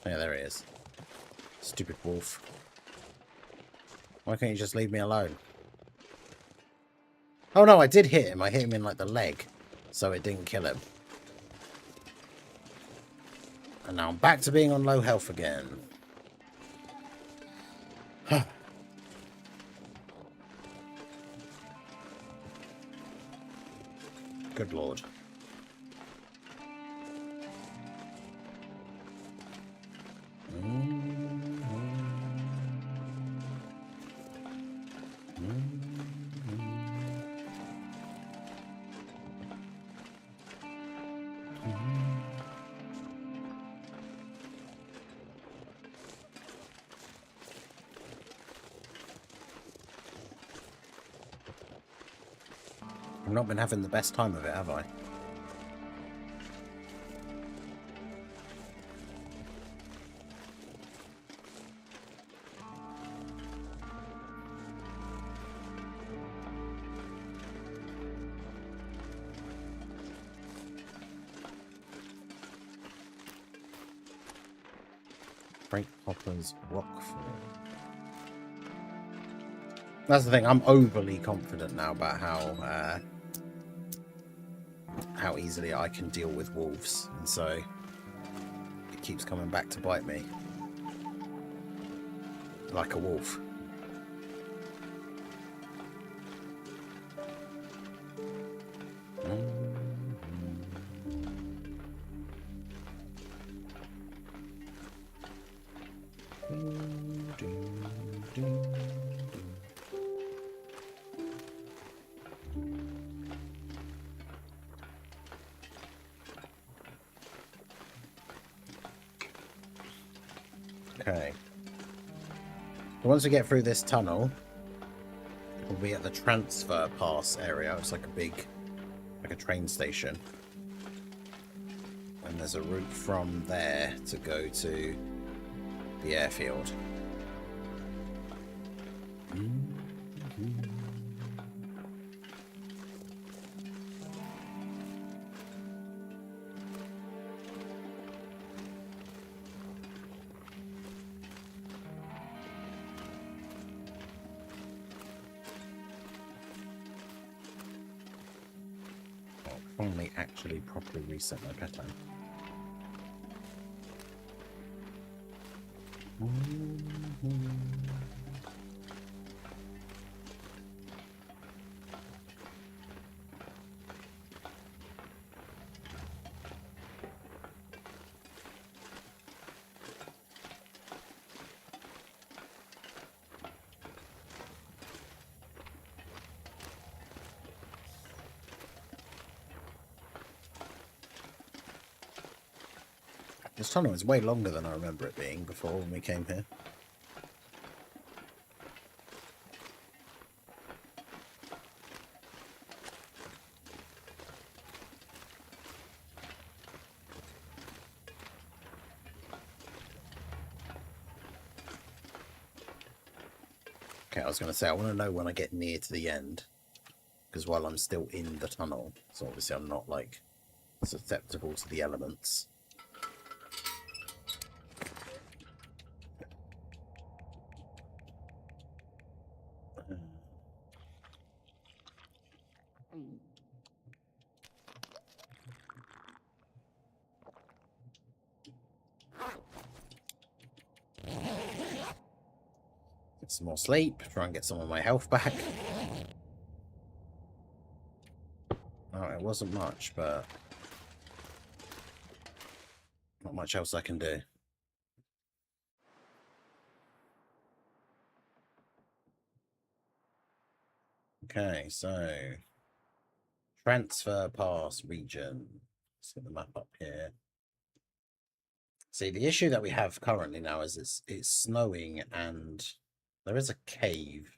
Yeah, there he is. Stupid wolf. Why can't you just leave me alone? Oh no, I did hit him. I hit him in like the leg, so it didn't kill him. And now I'm back to being on low health again. Good lord. I've not been having the best time of it, have I? Frank Hopper's Rockfall. That's the thing, I'm overly confident now about how easily I can deal with wolves, and so it keeps coming back to bite me. Like a wolf. Okay. Once we get through this tunnel, we'll be at the transfer pass area. It's like a train station. And there's a route from there to go to the airfield. Finally actually properly reset my pattern. This tunnel is way longer than I remember it being before when we came here. Okay, I was going to say, I want to know when I get near to the end. Because while I'm still in the tunnel, so obviously I'm not, like, susceptible to the elements. Get some more sleep, try and get some of my health back. Oh, it wasn't much, but not much else I can do. Okay, so transfer pass region. Let's get the map up here. See, the issue that we have currently now is it's snowing and there is a cave.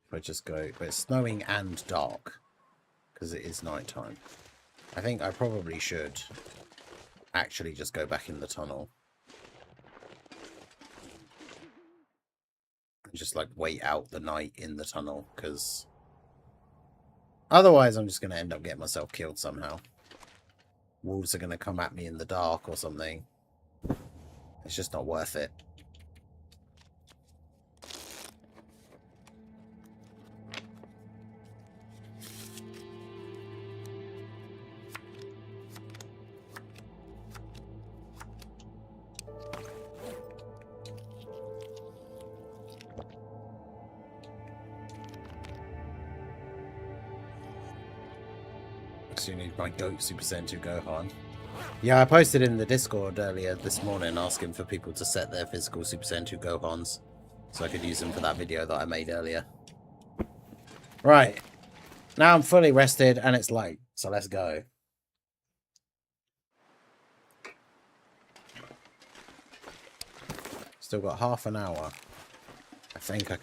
If I just go, but it's snowing and dark because it is nighttime. I think I probably should actually just go back in the tunnel. And just like wait out the night in the tunnel, because otherwise I'm just going to end up getting myself killed somehow. Wolves are going to come at me in the dark or something. It's just not worth it. actually need my goat Super Saiyan 2 Gohan. Yeah, I posted in the Discord earlier this morning asking for people to set their physical Super Saiyan 2 Gohans so I could use them for that video that I made earlier. Right. Now I'm fully rested and it's late, so let's go. Still got half an hour. I think I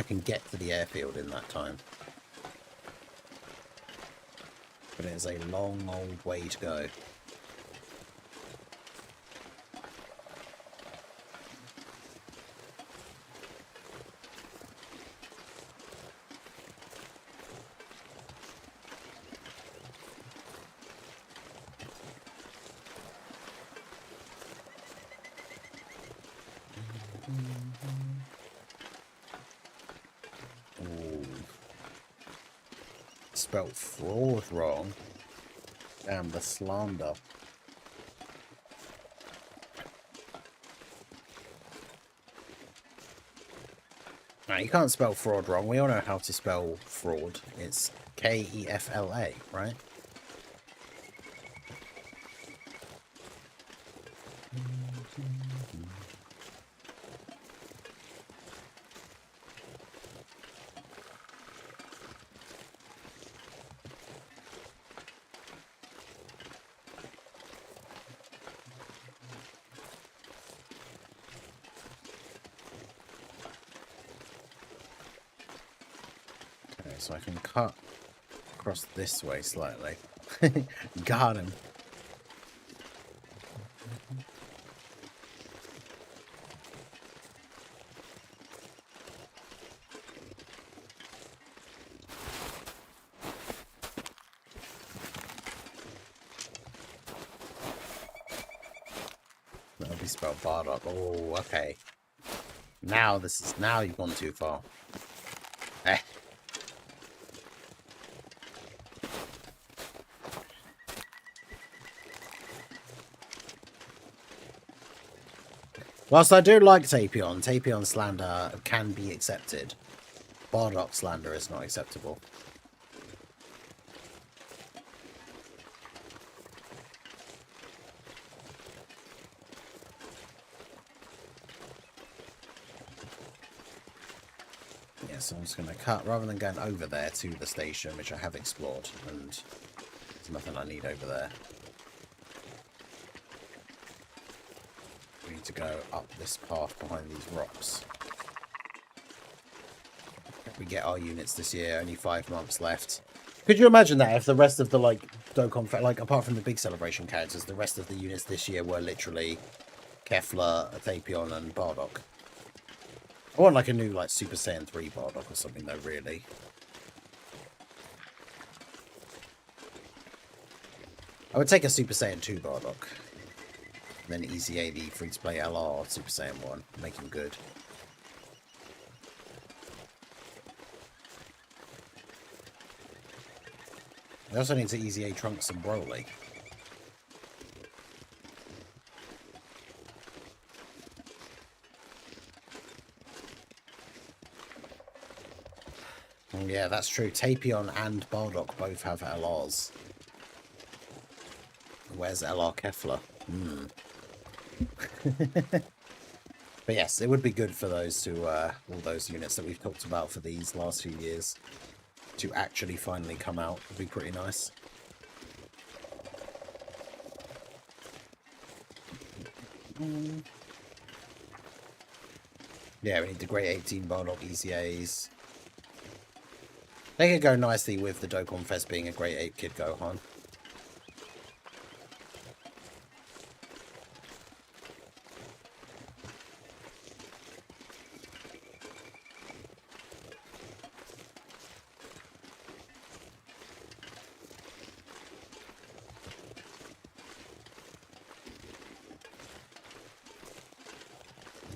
can get to the airfield in that time. But it is a long old way to go. Ooh. Spelt fraud wrong. Damn, the slander. No, you can't spell fraud wrong. We all know how to spell fraud. It's K-E-F-L-A, right? Okay, so I can cut across this way slightly. Got him. That'll be spelled Bardock. Oh, okay. Now you've gone too far. Eh. Whilst I do like Tapion slander can be accepted. Bardock slander is not acceptable. Yeah, so I'm just going to cut, rather than going over there to the station, which I have explored, and there's nothing I need over there. We need to go up this path behind these rocks. If we get our units this year, only 5 months left. Could you imagine that if the rest of the, like, Dokkan, like, apart from the big celebration characters, the rest of the units this year were literally Kefla, Tapion, and Bardock? I want, like, a new, like, Super Saiyan 3 Bardock or something, though, really. I would take a Super Saiyan 2 Bardock. Then easy A the free-to-play LR Super Saiyan 1. Make him good. I also need to easy A Trunks and Broly. Yeah, that's true. Tapion and Bardock both have LRs. Where's LR Kefla? But yes, it would be good for those all those units that we've talked about for these last few years to actually finally come out. Would be pretty nice. Yeah, we need the Great 18 Bardock ECAs. They could go nicely with the Dokkan Fest being a Great 8 Kid Gohan.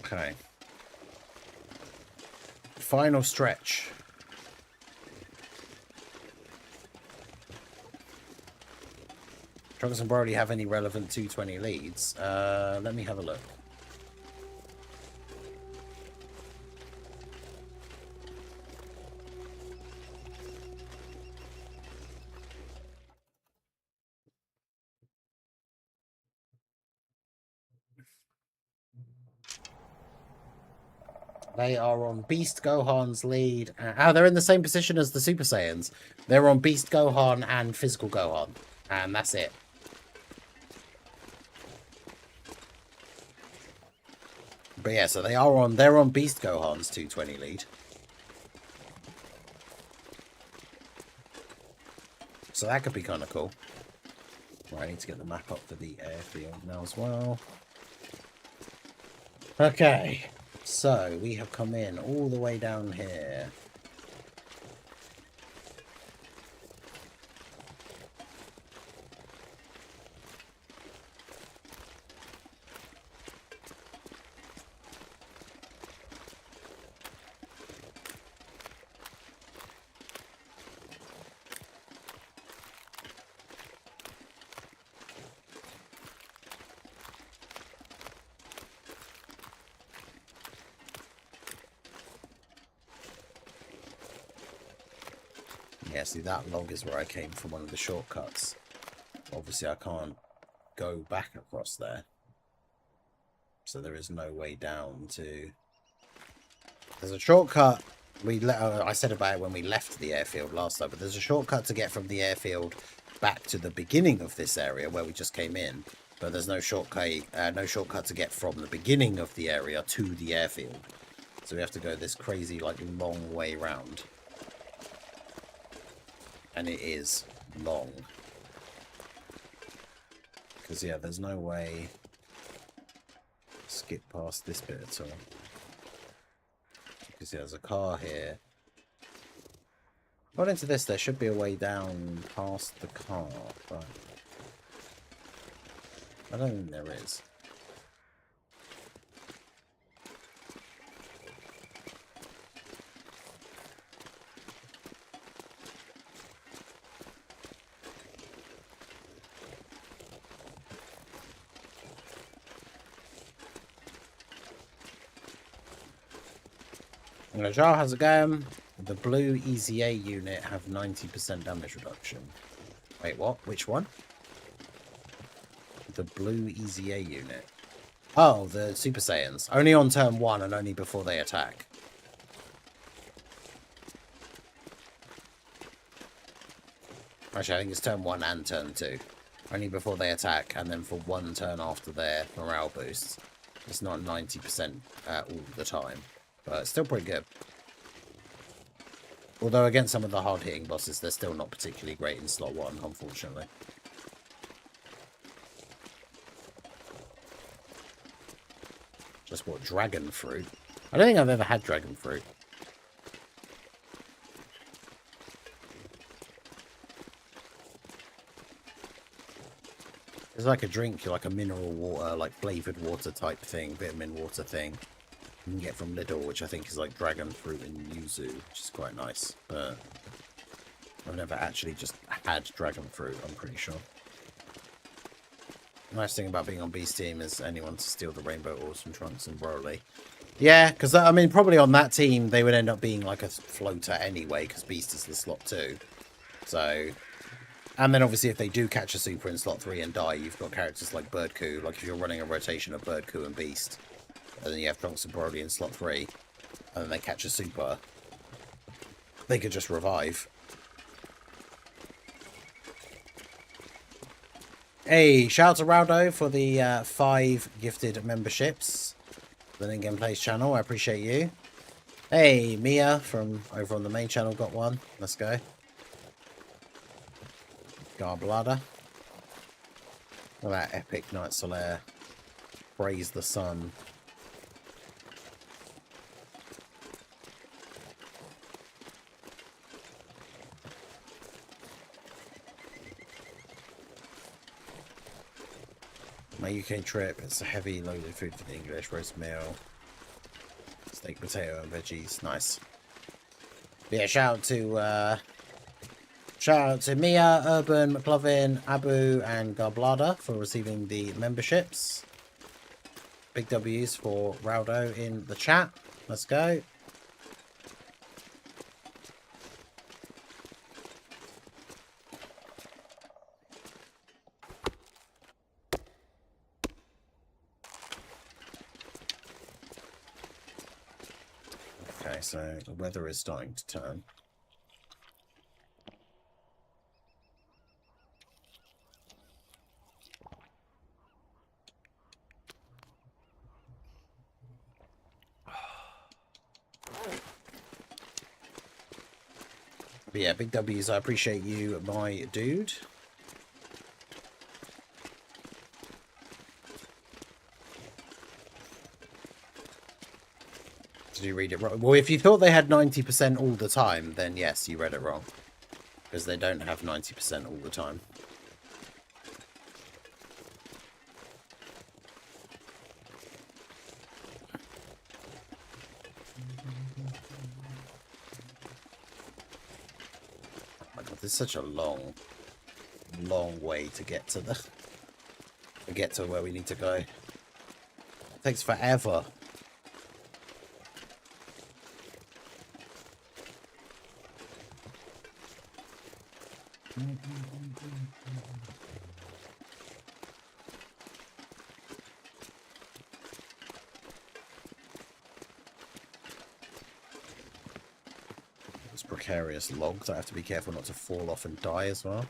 Okay. Final stretch. Trunks and Broly have any relevant 220 leads? Let me have a look. They are on Beast Gohan's lead. Oh, they're in the same position as the Super Saiyans. They're on Beast Gohan and Physical Gohan. And that's it. But yeah, so they're on Beast Gohan's 220 lead. So that could be kind of cool. Right, I need to get the map up for the airfield now as well. Okay, so we have come in all the way down here. Yeah, see, that log is where I came from, one of the shortcuts. Obviously, I can't go back across there. So there is no way down to... There's a shortcut. I said about it when we left the airfield last time, but there's a shortcut to get from the airfield back to the beginning of this area where we just came in. But there's no shortcut to get from the beginning of the area to the airfield. So we have to go this crazy, like, long way round. And it is long. Because, yeah, there's no way to skip past this bit at all. Because yeah, there's a car here. According to this, there should be a way down past the car, but I don't think there is. How's it going? The blue EZA unit have 90% damage reduction. Wait, what? Which one? The blue EZA unit. Oh, the Super Saiyans. Only on turn 1 and only before they attack. Actually, I think it's turn 1 and turn 2. Only before they attack, and then for 1 turn after their morale boosts. It's not 90% all the time. But it's still pretty good. Although against some of the hard-hitting bosses, they're still not particularly great in slot 1, unfortunately. Just what, dragon fruit? I don't think I've ever had dragon fruit. It's like a drink, like a mineral water, like flavoured water type thing, vitamin water thing. You can get from Lidl, which I think is like dragon fruit and yuzu, which is quite nice. But I've never actually just had dragon fruit, I'm pretty sure. The nice thing about being on Beast team is anyone to steal the rainbow orbs from Trunks and Broly. Yeah, because I mean, probably on that team they would end up being like a floater anyway, because Beast is the slot 2. So, and then obviously if they do catch a super in slot 3 and die, you've got characters like Birdcoo. Like if you're running a rotation of Birdcoo and Beast, and then you have Trunks and Broly in slot 3, and then they catch a super, they could just revive. Hey, shout out to Raldo for the 5 gifted memberships. The in-game plays channel, I appreciate you. Hey, Mia from over on the main channel got one. Let's go. Garblada. Look at that epic Night Solaire. Praise the sun. My UK trip, it's a heavy loaded food for the English. Roast meal, steak, potato and veggies. Nice. But yeah, shout out to Mia, Urban, McLovin, Abu and Garblada for receiving the memberships. Big W's for Raldo in the chat. Let's go. Okay, so the weather is starting to turn. But yeah, big W's. I appreciate you, my dude. Did you read it wrong? Well, if you thought they had 90% all the time, then yes, you read it wrong. Because they don't have 90% all the time. Oh my god, this is such a long way to get to where we need to go. It takes forever. Those precarious logs. I have to be careful not to fall off and die as well.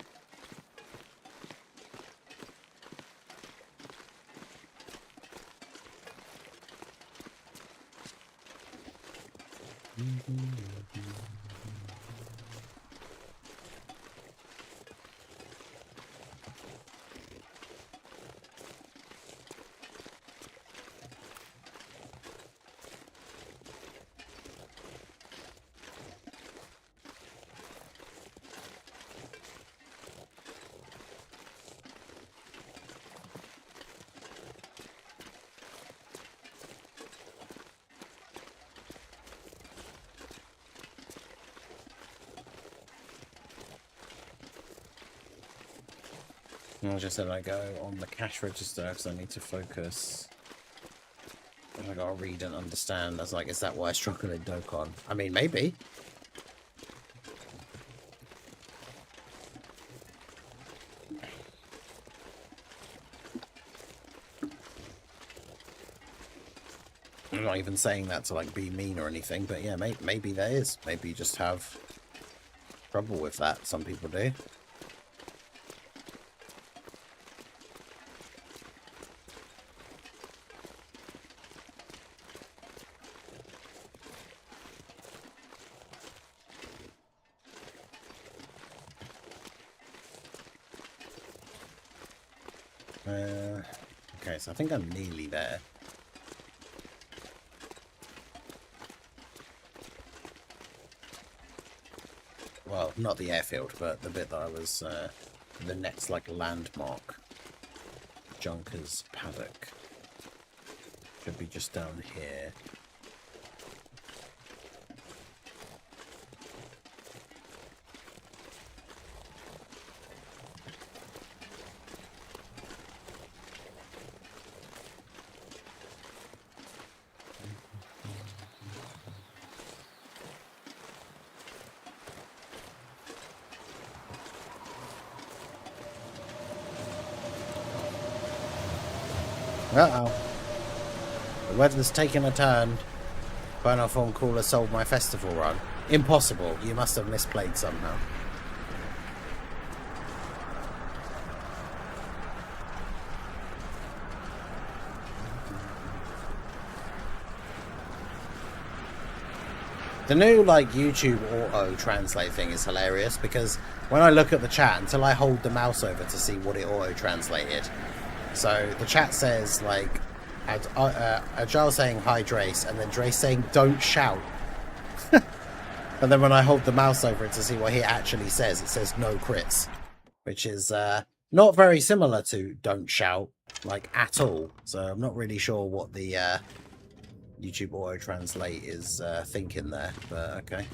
I just said I go on the cash register because I need to focus. I gotta read and understand. I was like, is that why I struggle in Dokkan? I mean, maybe. I'm not even saying that to like be mean or anything, but yeah, maybe there is. Maybe you just have trouble with that. Some people do. Okay, so I think I'm nearly there. Well, not the airfield, but the bit that I was, the next, like, landmark. Junker's Paddock. Should be just down here. Uh-oh. The weather's taken a turn. Burnoff Cooler sold my festival run. Impossible. You must have misplayed somehow. The new, like, YouTube auto-translate thing is hilarious because when I look at the chat, until I hold the mouse over to see what it auto-translated. So the chat says, like, Agile saying hi Drace, and then Drace saying don't shout. And then when I hold the mouse over it to see what he actually says, it says no crits. Which is not very similar to don't shout, like, at all. So I'm not really sure what the YouTube auto-translate is thinking there, but okay.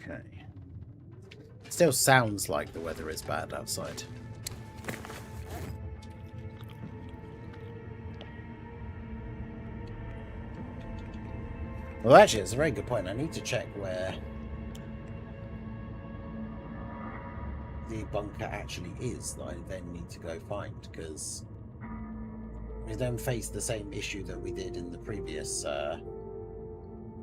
Okay. Still sounds like the weather is bad outside. Well, actually, it's a very good point. I need to check where the bunker actually is that I then need to go find, because we then face the same issue that we did in the previous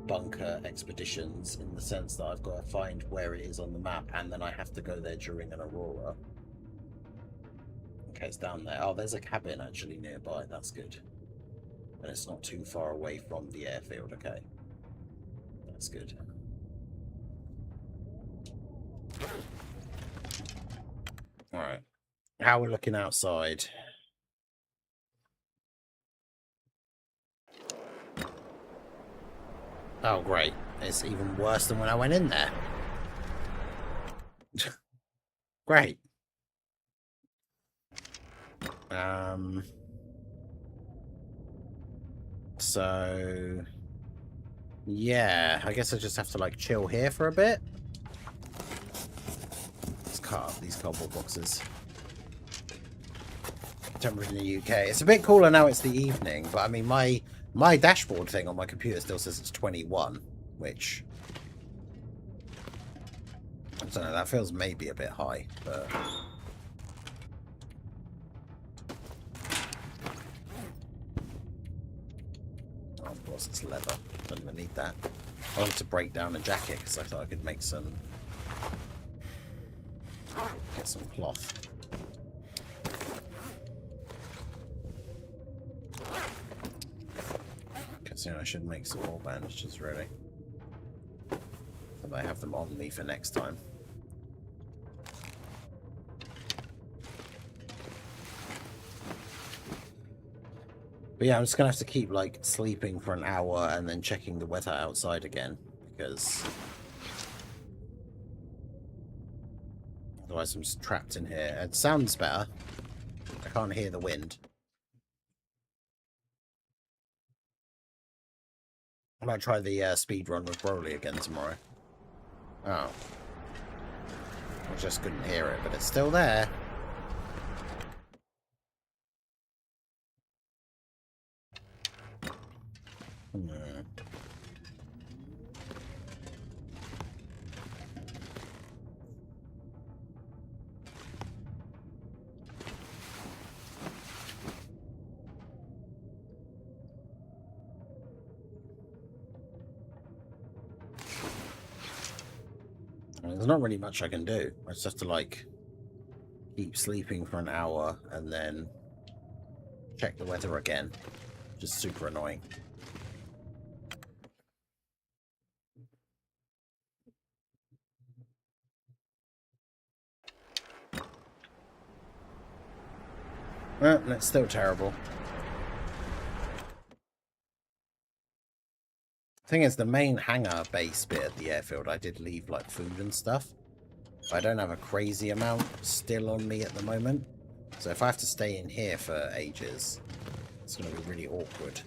bunker expeditions, in the sense that I've got to find where it is on the map, and then I have to go there during an aurora. Okay, it's down there. Oh, there's a cabin actually nearby. That's good. And it's not too far away from the airfield. Okay. That's good. Alright. How we're looking outside. Oh, great. It's even worse than when I went in there. Great. So... yeah, I guess I just have to, like, chill here for a bit. Let's cut up these cardboard boxes. Temperature in the UK. It's a bit cooler now it's the evening, but I mean, my dashboard thing on my computer still says it's 21, which... I don't know, that feels maybe a bit high, but... oh, of course, it's leather. Don't even need that. I wanted to break down a jacket because I thought I could make some... get some cloth. Because, you know, I should make some more bandages, really. And I have them on me for next time. But yeah, I'm just going to have to keep, like, sleeping for an hour and then checking the weather outside again. Because... otherwise I'm just trapped in here. It sounds better. I can't hear the wind. I might try the speed run with Broly again tomorrow. Oh. I just couldn't hear it, but it's still there. There's not really much I can do. I just have to, like, keep sleeping for an hour and then check the weather again. Just super annoying. Well, that's still terrible. Thing is, the main hangar base bit at the airfield, I did leave, like, food and stuff. But I don't have a crazy amount still on me at the moment. So if I have to stay in here for ages, it's going to be really awkward.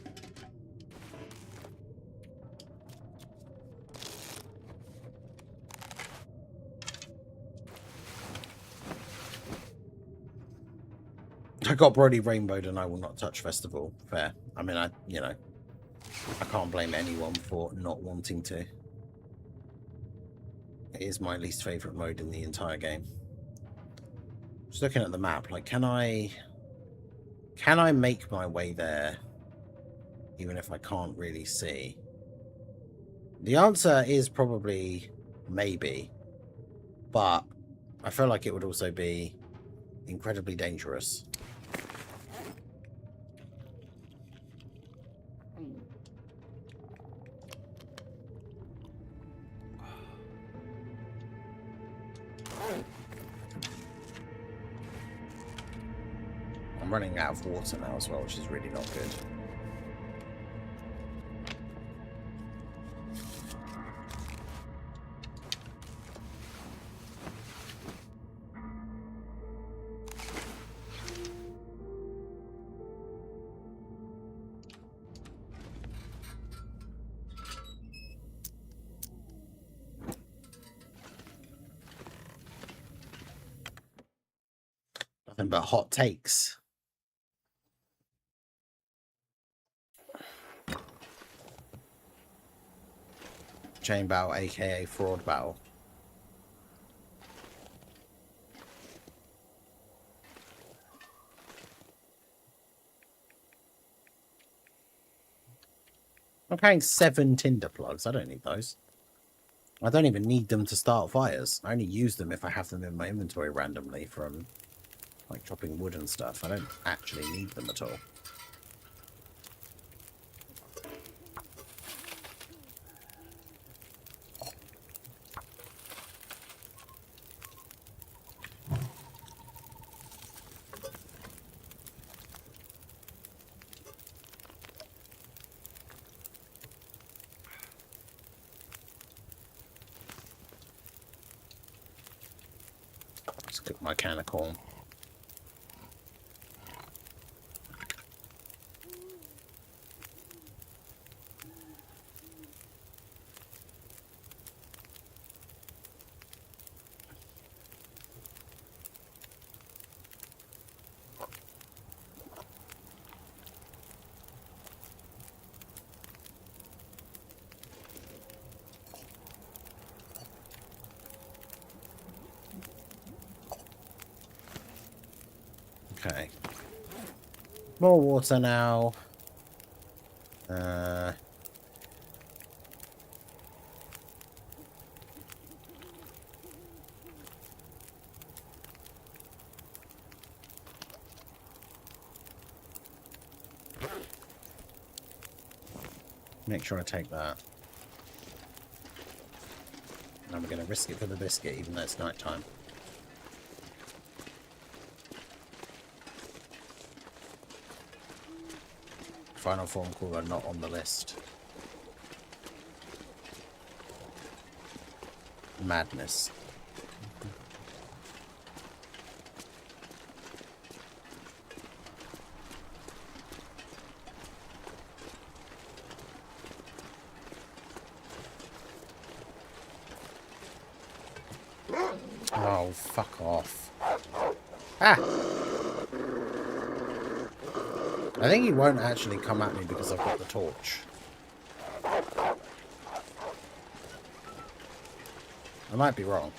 I got Brody rainbowed and I will not touch Festival. Fair. I mean, you know, I can't blame anyone for not wanting to. It is my least favourite mode in the entire game. Just looking at the map, like, can I make my way there even if I can't really see? The answer is probably maybe, but I feel like it would also be incredibly dangerous. I'm running out of water now as well, which is really not good. Nothing but hot takes. Chain battle, aka fraud battle. I'm carrying 7 tinder plugs. I don't need those. I don't even need them to start fires. I only use them if I have them in my inventory randomly from like chopping wood and stuff. I don't actually need them at all. Let's cook my can of corn. Okay. More water now. Make sure I take that. And I'm going to risk it for the biscuit, even though it's night time. Final form cooler not on the list. Madness. Oh, fuck off. Ah! I think he won't actually come at me because I've got the torch. I might be wrong.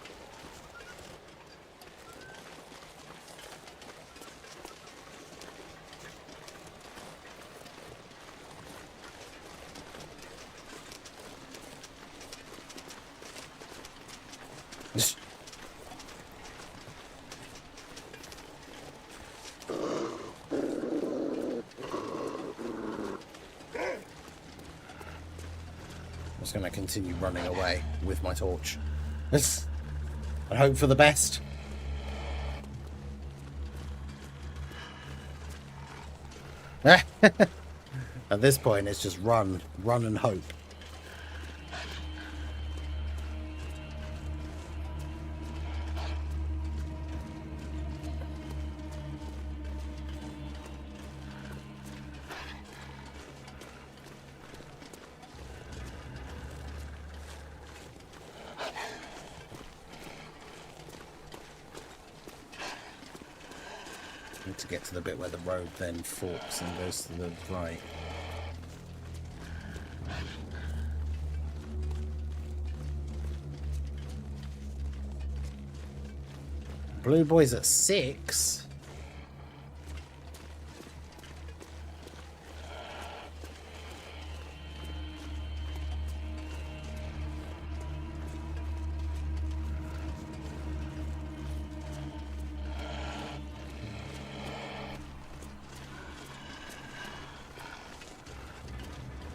I'm just going to continue running away with my torch. I hope for the best. At this point, it's just run and hope. To get to the bit where the road then forks and goes to the right. Blue boy's at 6.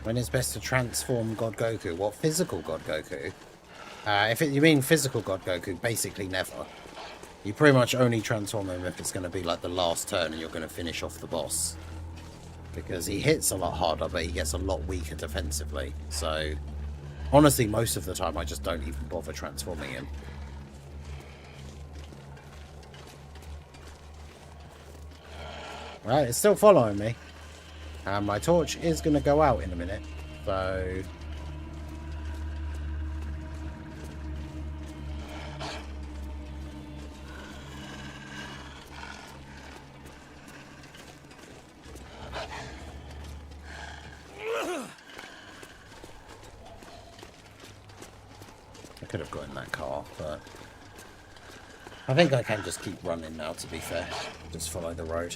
When it's best to transform God Goku? What, physical God Goku? You mean physical God Goku, basically never. You pretty much only transform him if it's going to be like the last turn and you're going to finish off the boss. Because he hits a lot harder, but he gets a lot weaker defensively. So, honestly, most of the time I just don't even bother transforming him. Right, it's still following me. And my torch is going to go out in a minute, so... could have got in that car, but I think I can just keep running now, to be fair. Just follow the road.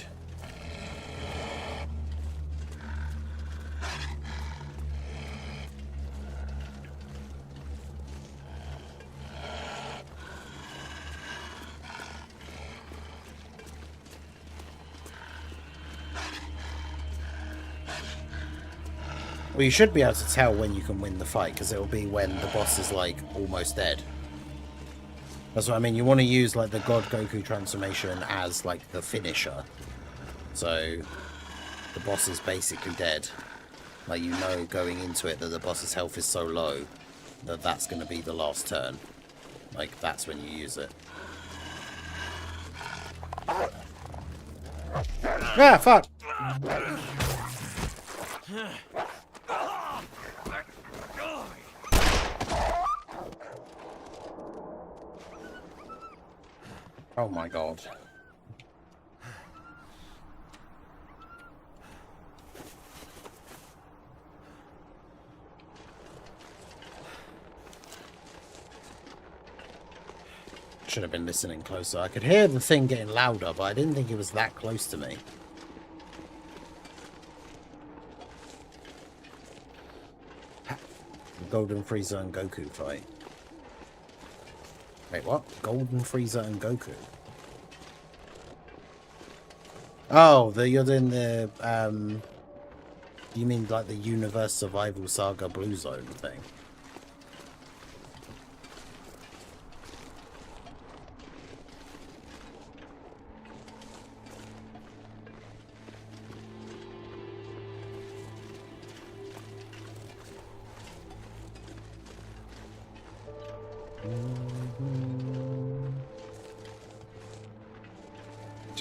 Well, you should be able to tell when you can win the fight, because it'll be when the boss is, like, almost dead. That's what I mean. You want to use, like, the God Goku transformation as, like, the finisher. So, the boss is basically dead. Like, you know going into it that the boss's health is so low that that's going to be the last turn. Like, that's when you use it. Ah, fuck! Oh my god. Should have been listening closer. I could hear the thing getting louder, but I didn't think it was that close to me. The Golden Frieza and Goku fight. Wait, what? Golden Frieza and Goku? Oh, you're doing the, you mean like the Universe Survival Saga Blue Zone thing?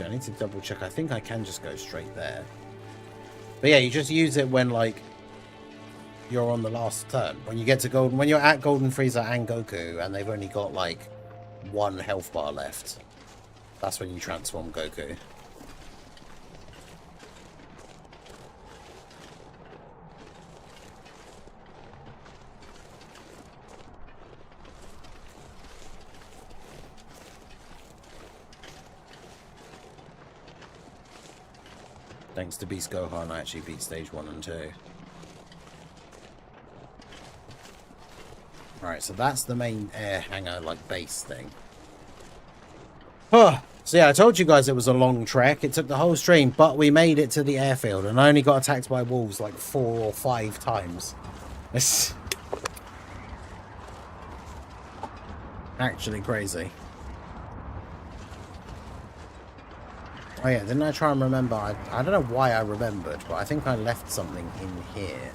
I need to double check. I think I can just go straight there. But yeah, you just use it when, like, you're on the last turn. When you get to Golden... When you're at Golden Frieza and Goku, and they've only got, like, 1 health bar left. That's when you transform Goku. Thanks to Beast Gohan, I actually beat stage 1 and 2. Right, so that's the main air hangar, like, base thing. Oh, so yeah, I told you guys it was a long trek. It took the whole stream, but we made it to the airfield, and I only got attacked by wolves like 4 or 5 times. It's actually crazy. Oh yeah, didn't I try and remember? I don't know why I remembered, but I think I left something in here.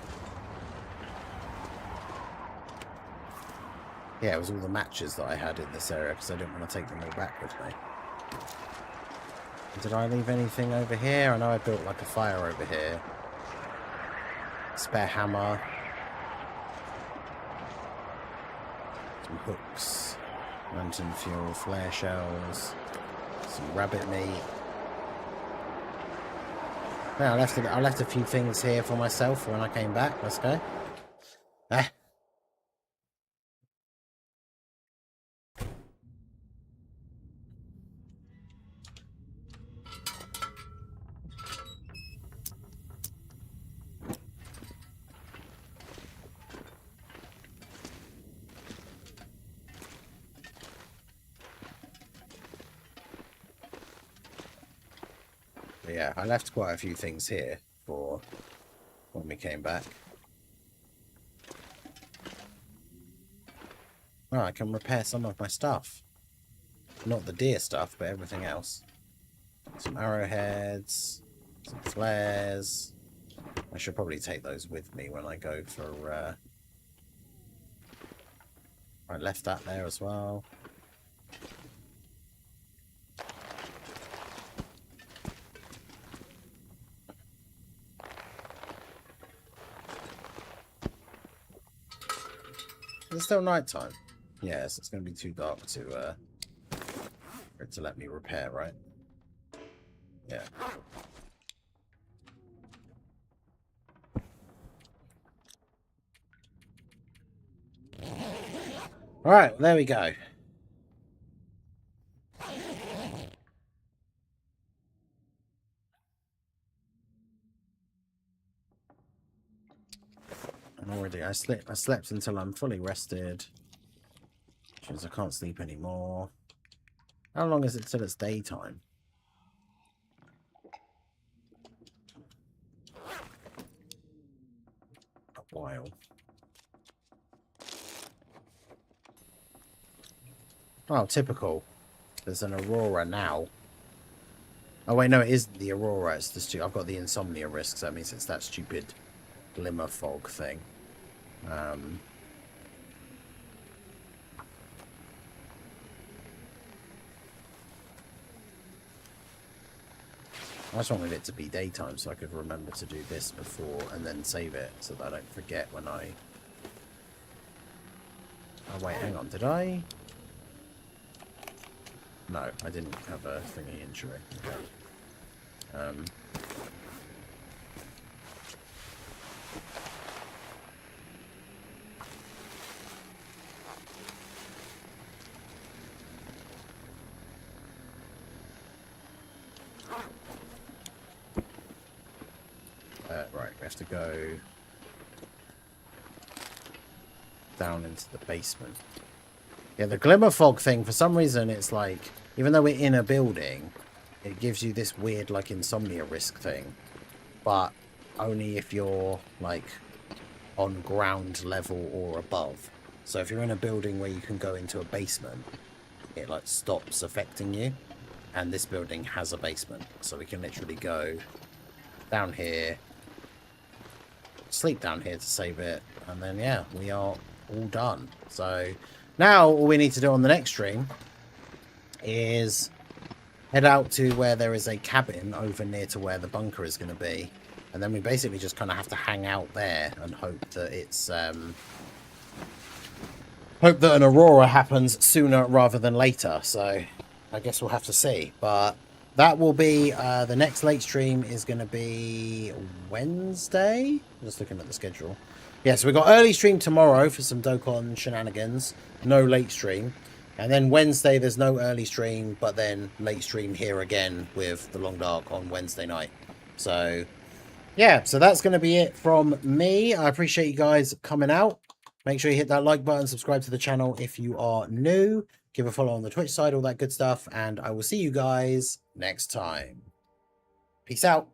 Yeah, it was all the matches that I had in this area, because I didn't want to take them all back with me. Did I leave anything over here? I know I built like a fire over here. Spare hammer. Some hooks. Lantern fuel, flare shells. Some rabbit meat. Yeah, I left a few things here for myself when I came back. Let's go. Ah. But yeah, I left quite a few things here for when we came back. Oh, I can repair some of my stuff. Not the deer stuff, but everything else. Some arrowheads, some flares. I should probably take those with me when I go for... I left that there as well. It's still night time. Yes, it's going to be too dark to for it to let me repair, right? Yeah. Alright, there we go. And already I slept until I'm fully rested. Which means I can't sleep anymore. How long is it till it's daytime? A while. Oh, typical. There's an aurora now. Oh wait, no, it is the aurora. It's the I've got the insomnia risks. That means it's that stupid glimmer fog thing. I just wanted it to be daytime so I could remember to do this before and then save it so that I don't forget when I... Oh wait, hang on, did I? No, I didn't have a thingy injury. Okay. Right, we have to go down into the basement. Yeah, the glimmer fog thing, for some reason, it's like, even though we're in a building, it gives you this weird, like, insomnia risk thing. But only if you're, like, on ground level or above. So if you're in a building where you can go into a basement, it, like, stops affecting you. And this building has a basement. So we can literally go down here, sleep down here to save it, and then, yeah, we are all done. So... now, all we need to do on the next stream is head out to where there is a cabin over near to where the bunker is going to be. And then we basically just kind of have to hang out there and hope that it's... hope that an aurora happens sooner rather than later. So, I guess we'll have to see. But that will be... the next late stream is going to be Wednesday? Just looking at the schedule. Yeah, so we've got early stream tomorrow for some Dokkan shenanigans. No late stream. And then Wednesday, there's no early stream, but then late stream here again with the Long Dark on Wednesday night. So, yeah, so that's going to be it from me. I appreciate you guys coming out. Make sure you hit that like button, subscribe to the channel if you are new. Give a follow on the Twitch side, all that good stuff. And I will see you guys next time. Peace out.